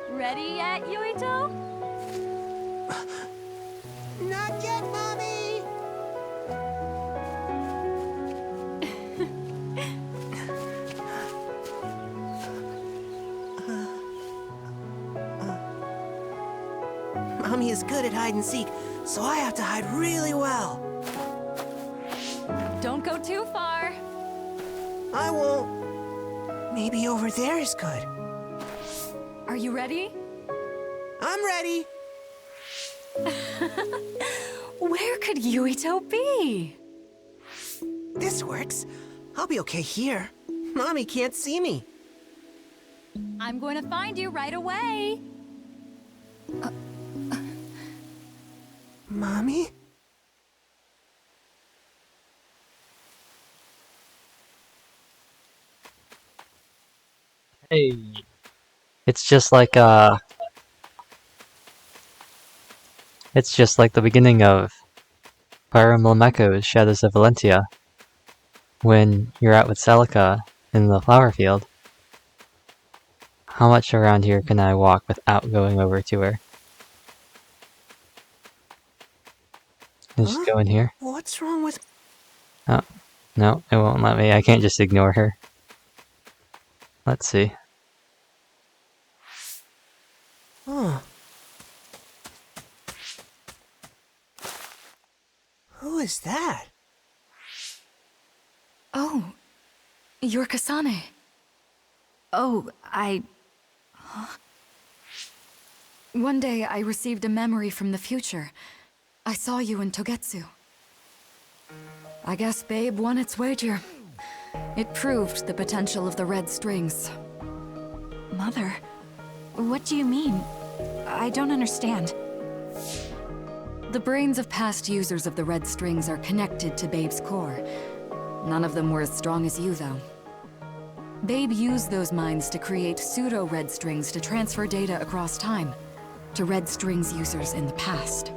Ready yet, Yuito? Not yet, Mommy! Mommy is good at hide and seek, so I have to hide really well. Don't go too far. I won't. Maybe over there is good. Are you ready? I'm ready. Where could Yuito be? This works. I'll be okay here. Mommy can't see me. I'm going to find you right away. Mommy? Hey. It's just like the beginning of Fire Emblem Echoes Shadows of Valentia, when you're out with Celica in the flower field. How much around here can I walk without going over to her? Just go in here. What's wrong with... Oh, no, it won't let me. I can't just ignore her. Let's see. Huh. Who is that? Oh, you're Kasane. Oh, Huh? One day I received a memory from the future. I saw you in Togetsu. I guess Babe won its wager. It proved the potential of the red strings. Mother, what do you mean? I don't understand. The brains of past users of the red strings are connected to Babe's core. None of them were as strong as you, though. Babe used those minds to create pseudo-red strings to transfer data across time to red strings users in the past.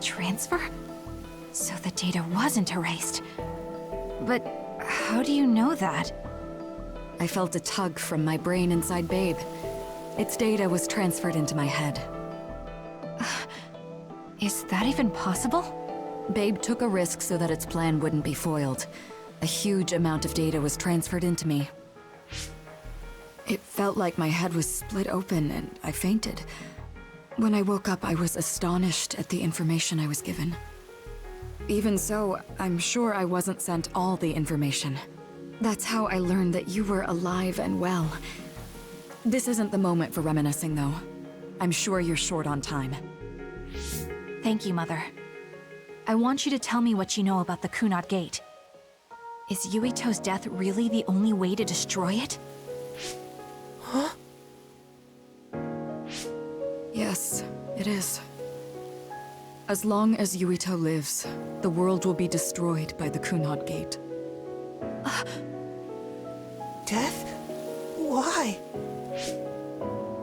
Transfer? So the data wasn't erased. But how do you know that? I felt a tug from my brain inside Babe. Its data was transferred into my head. Is that even possible? Babe took a risk so that its plan wouldn't be foiled. A huge amount of data was transferred into me. It felt like my head was split open and I fainted. When I woke up, I was astonished at the information I was given. Even so, I'm sure I wasn't sent all the information. That's how I learned that you were alive and well. This isn't the moment for reminiscing, though. I'm sure you're short on time. Thank you, Mother. I want you to tell me what you know about the Kunad Gate. Is Yuito's death really the only way to destroy it? Huh? Yes, it is. As long as Yuito lives, the world will be destroyed by the Kunad Gate. Death? Why?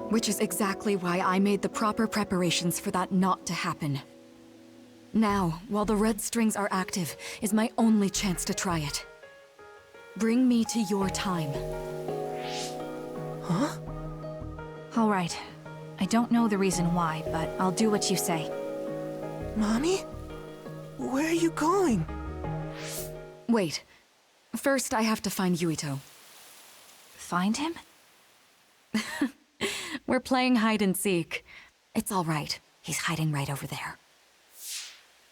Which is exactly why I made the proper preparations for that not to happen. Now, while the red strings are active, is my only chance to try it. Bring me to your time. Huh? All right. I don't know the reason why, but I'll do what you say. Mommy? Where are you going? Wait. First, I have to find Yuito. Find him? We're playing hide and seek. It's all right. He's hiding right over there.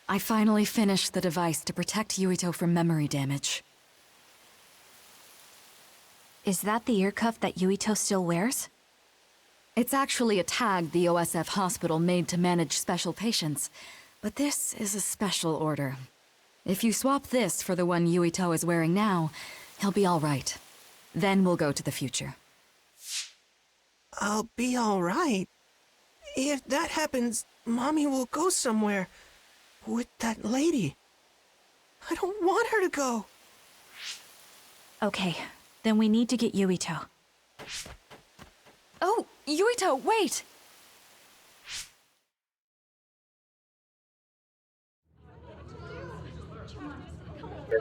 I finally finished the device to protect Yuito from memory damage. Is that the ear cuff that Yuito still wears? It's actually a tag the OSF hospital made to manage special patients. But this is a special order. If you swap this for the one Yuito is wearing now, he'll be all right. Then we'll go to the future. I'll be all right. If that happens, Mommy will go somewhere. With that lady. I don't want her to go. Okay, then we need to get Yuito. Oh, Yuito, wait!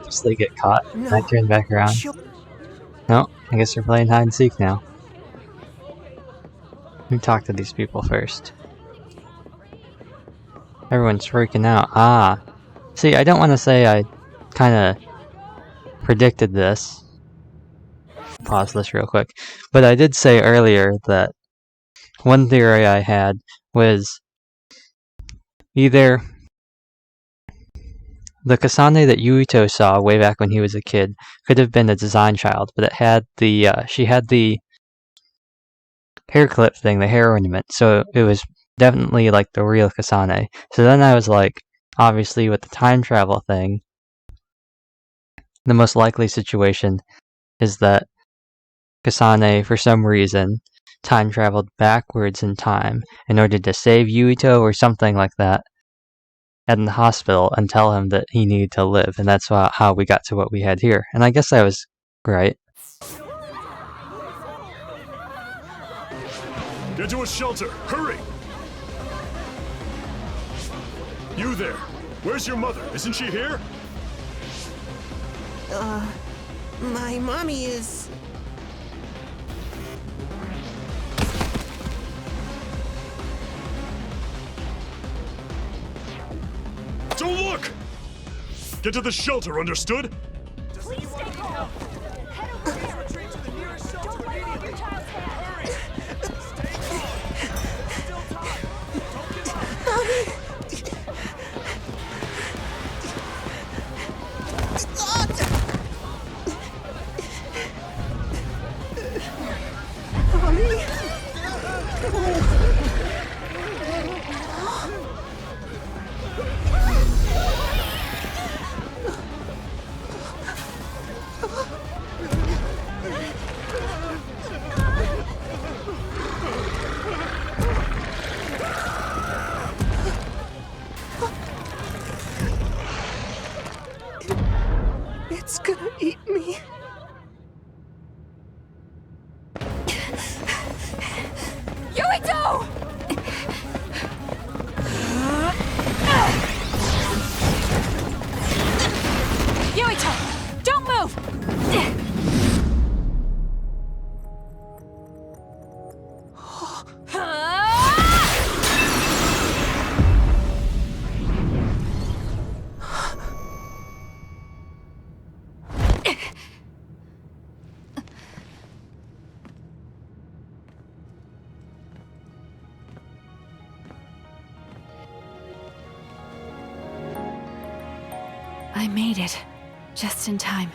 Just they get caught. No, I turn back around. No, I guess we're playing hide and seek now. Let me talk to these people first. Everyone's freaking out. Ah. See, I don't want to say I kind of predicted this. Pause this real quick. But I did say earlier that one theory I had was either the Kasane that Yuito saw way back when he was a kid could have been a design child, but it had the she had the hair clip thing, the hair ornament, so it was definitely like the real Kasane. So then I was like, obviously with the time travel thing, the most likely situation is that Kasane, for some reason, time traveled backwards in time in order to save Yuito or something like that in the hospital and tell him that he needed to live, and that's how we got to what we had here. And I guess I was right. Get to a shelter! Hurry! You there! Where's your mother? Isn't she here? My mommy is... Don't look! Get to the shelter, understood? Please stay calm. Head over here. Retreat to the nearest shelter. Don't let out your child's hand. Stay calm. Still time. Don't give up. Mommy! It's gonna eat me. Yuito! I made it. Just in time.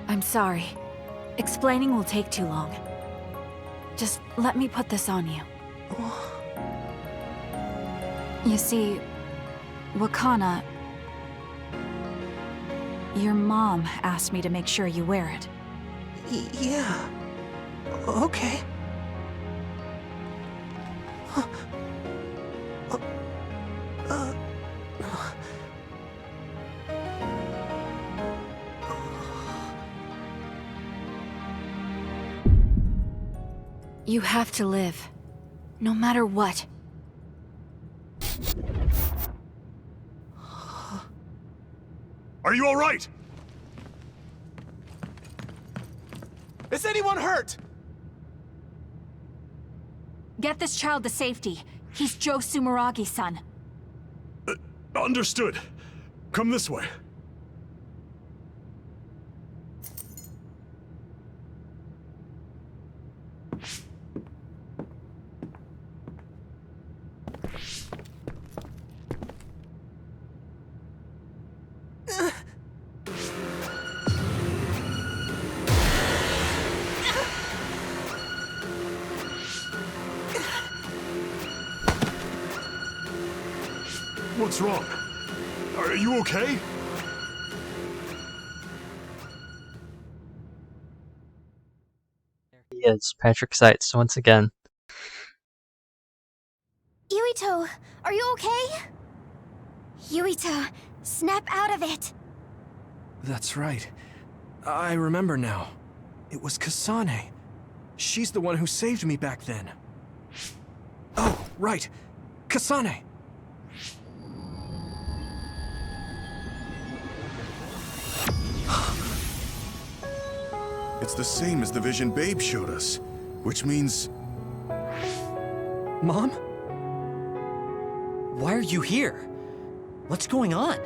I'm sorry. Explaining will take too long. Just let me put this on you. You see, Wakana... Your mom asked me to make sure you wear it. Yeah. Okay. You have to live. No matter what. Are you all right? Is anyone hurt? Get this child to safety. He's Joe Sumeragi's son. Understood. Come this way. What's wrong? Are you okay? There he is, Patrick Seitz, once again. Yuito, are you okay? Yuito, snap out of it! That's right. I remember now. It was Kasane. She's the one who saved me back then. Oh, right. Kasane! It's the same as the vision Babe showed us, which means... Mom? Why are you here? What's going on?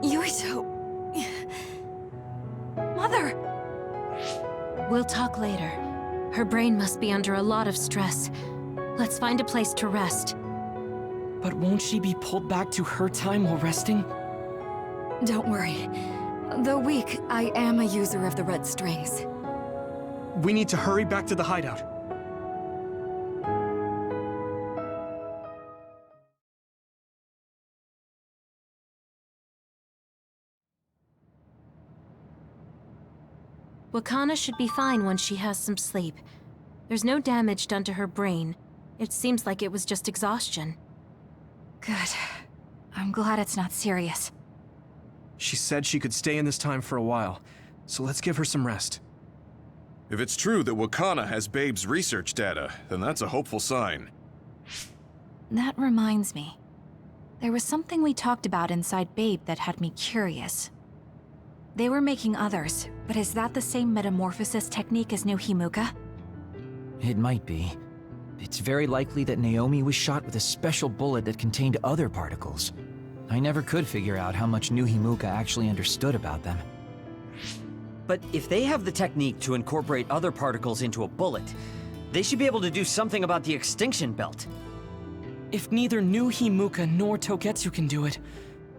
Yuito... Mother! We'll talk later. Her brain must be under a lot of stress. Let's find a place to rest. But won't she be pulled back to her time while resting? Don't worry. Though weak, I am a user of the red strings. We need to hurry back to the hideout. Wakana should be fine once she has some sleep. There's no damage done to her brain. It seems like it was just exhaustion. Good. I'm glad it's not serious. She said she could stay in this time for a while, so let's give her some rest. If it's true that Wakana has Babe's research data, then that's a hopeful sign. That reminds me. There was something we talked about inside Babe that had me curious. They were making others, but is that the same metamorphosis technique as New Himuka? It might be. It's very likely that Naomi was shot with a special bullet that contained other particles. I never could figure out how much New Himuka actually understood about them. But if they have the technique to incorporate other particles into a bullet, they should be able to do something about the extinction belt. If neither New Himuka nor Togetsu can do it,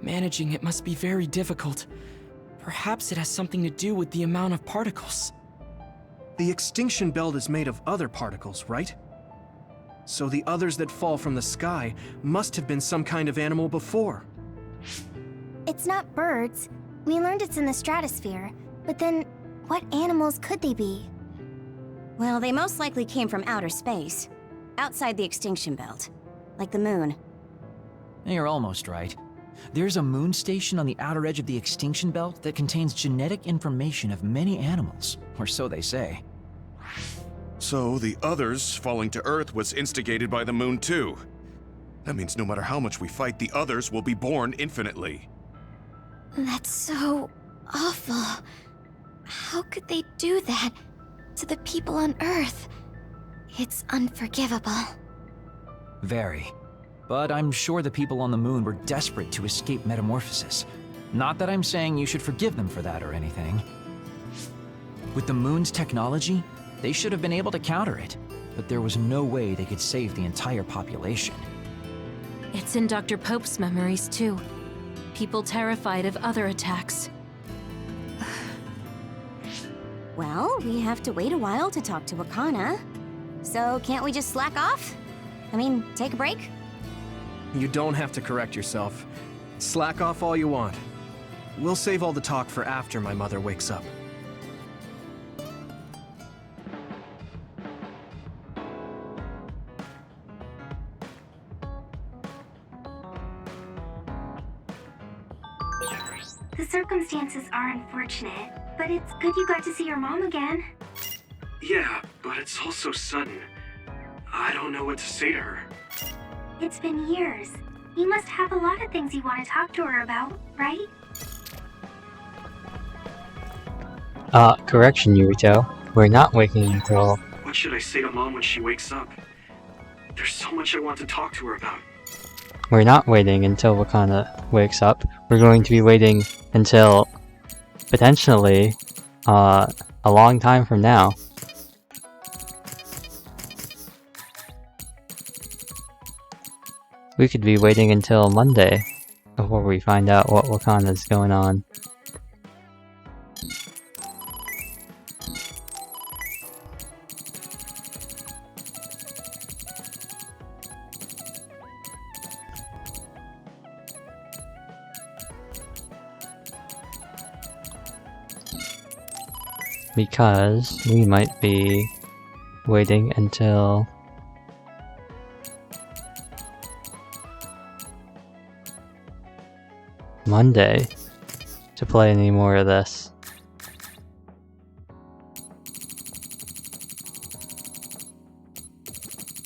managing it must be very difficult. Perhaps it has something to do with the amount of particles. The extinction belt is made of other particles, right? So the others that fall from the sky must have been some kind of animal before. It's not birds. We learned it's in the stratosphere. But then, what animals could they be? Well, they most likely came from outer space. Outside the extinction belt. Like the moon. You're almost right. There's a moon station on the outer edge of the extinction belt that contains genetic information of many animals, or so they say. So the others falling to Earth was instigated by the moon too. That means no matter how much we fight, the others will be born infinitely. That's so awful. How could they do that to the people on Earth? It's unforgivable. Very. But I'm sure the people on the moon were desperate to escape metamorphosis. Not that I'm saying you should forgive them for that or anything. With the moon's technology, they should have been able to counter it. but there was no way they could save the entire population. It's in Dr. Pope's memories, too. People terrified of other attacks. Well, we have to wait a while to talk to Wakana. So can't we just slack off? I mean, take a break? You don't have to correct yourself. Slack off all you want. We'll save all the talk for after my mother wakes up. The circumstances are unfortunate, but it's good you got to see your mom again. Yeah, but it's all so sudden. I don't know what to say to her. It's been years. You must have a lot of things you want to talk to her about, right? Correction, Yurito. We're not waiting until... What should I say to Mom when she wakes up? There's so much I want to talk to her about. We're not waiting until Wakana wakes up. We're going to be waiting until... potentially... a long time from now. We could be waiting until Monday before we find out what Wakana's going on. Because we might be waiting until Monday to play any more of this.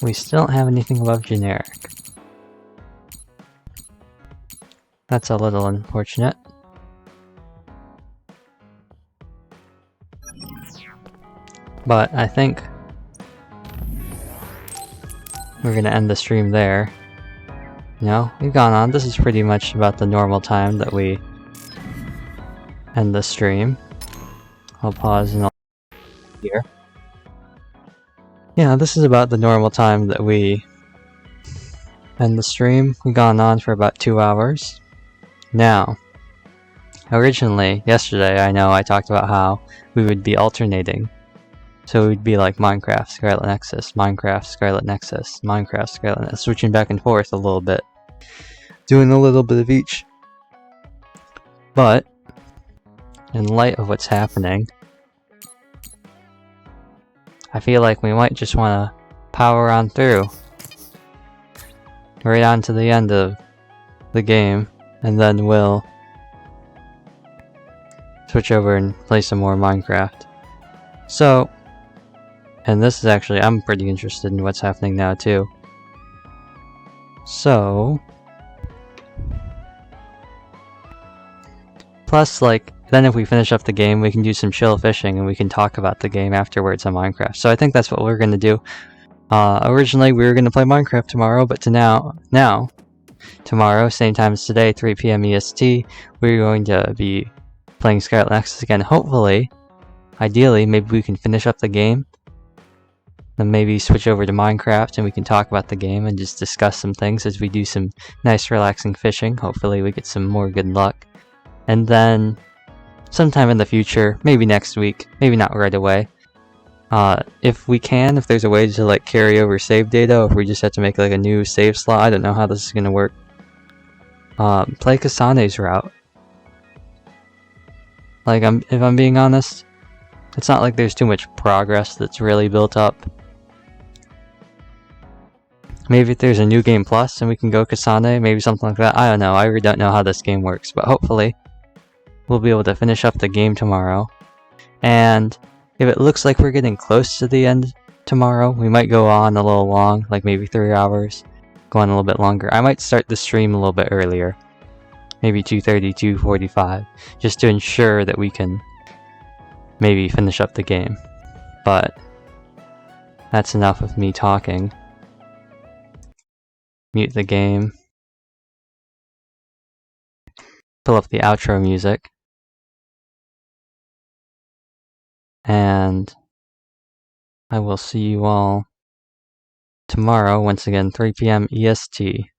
We still don't have anything above generic. That's a little unfortunate. But I think we're gonna end the stream there. You know, we've gone on. This is pretty much about the normal time that we end the stream. I'll pause and I'll here. Yeah, this is about the normal time that we end the stream. We've gone on for about 2 hours. Now, originally, yesterday, I know I talked about how we would be alternating. So it would be like Minecraft, Scarlet Nexus, Minecraft, Scarlet Nexus, Minecraft, Scarlet Nexus, switching back and forth a little bit. Doing a little bit of each. But, in light of what's happening, I feel like we might just want to power on through. Right on to the end of the game, and then we'll switch over and play some more Minecraft. So, and this is actually, I'm pretty interested in what's happening now too. So, plus like, then if we finish up the game, we can do some chill fishing and we can talk about the game afterwards on Minecraft. So I think that's what we're going to do. Originally we were going to play Minecraft tomorrow, but now, tomorrow, same time as today, 3 PM EST, we're going to be playing Scarlet Nexus again. Hopefully, ideally, maybe we can finish up the game. Then maybe switch over to Minecraft and we can talk about the game and just discuss some things as we do some nice relaxing fishing. Hopefully we get some more good luck. And then sometime in the future, maybe next week, maybe not right away. If we can, if there's a way to like carry over save data, or if we just have to make like a new save slot, I don't know how this is gonna work. Play Kasane's route. Like, if I'm being honest, it's not like there's too much progress that's really built up. Maybe if there's a new game plus and we can go Kasane, maybe something like that. I don't know, I really don't know how this game works, but hopefully we'll be able to finish up the game tomorrow. And if it looks like we're getting close to the end tomorrow, we might go on a little long, like maybe 3 hours, go on a little bit longer. I might start the stream a little bit earlier, maybe 2:30, 2:45, just to ensure that we can maybe finish up the game. But that's enough of me talking. Mute the game. Pull up the outro music. And I will see you all tomorrow, once again, 3 p.m. EST.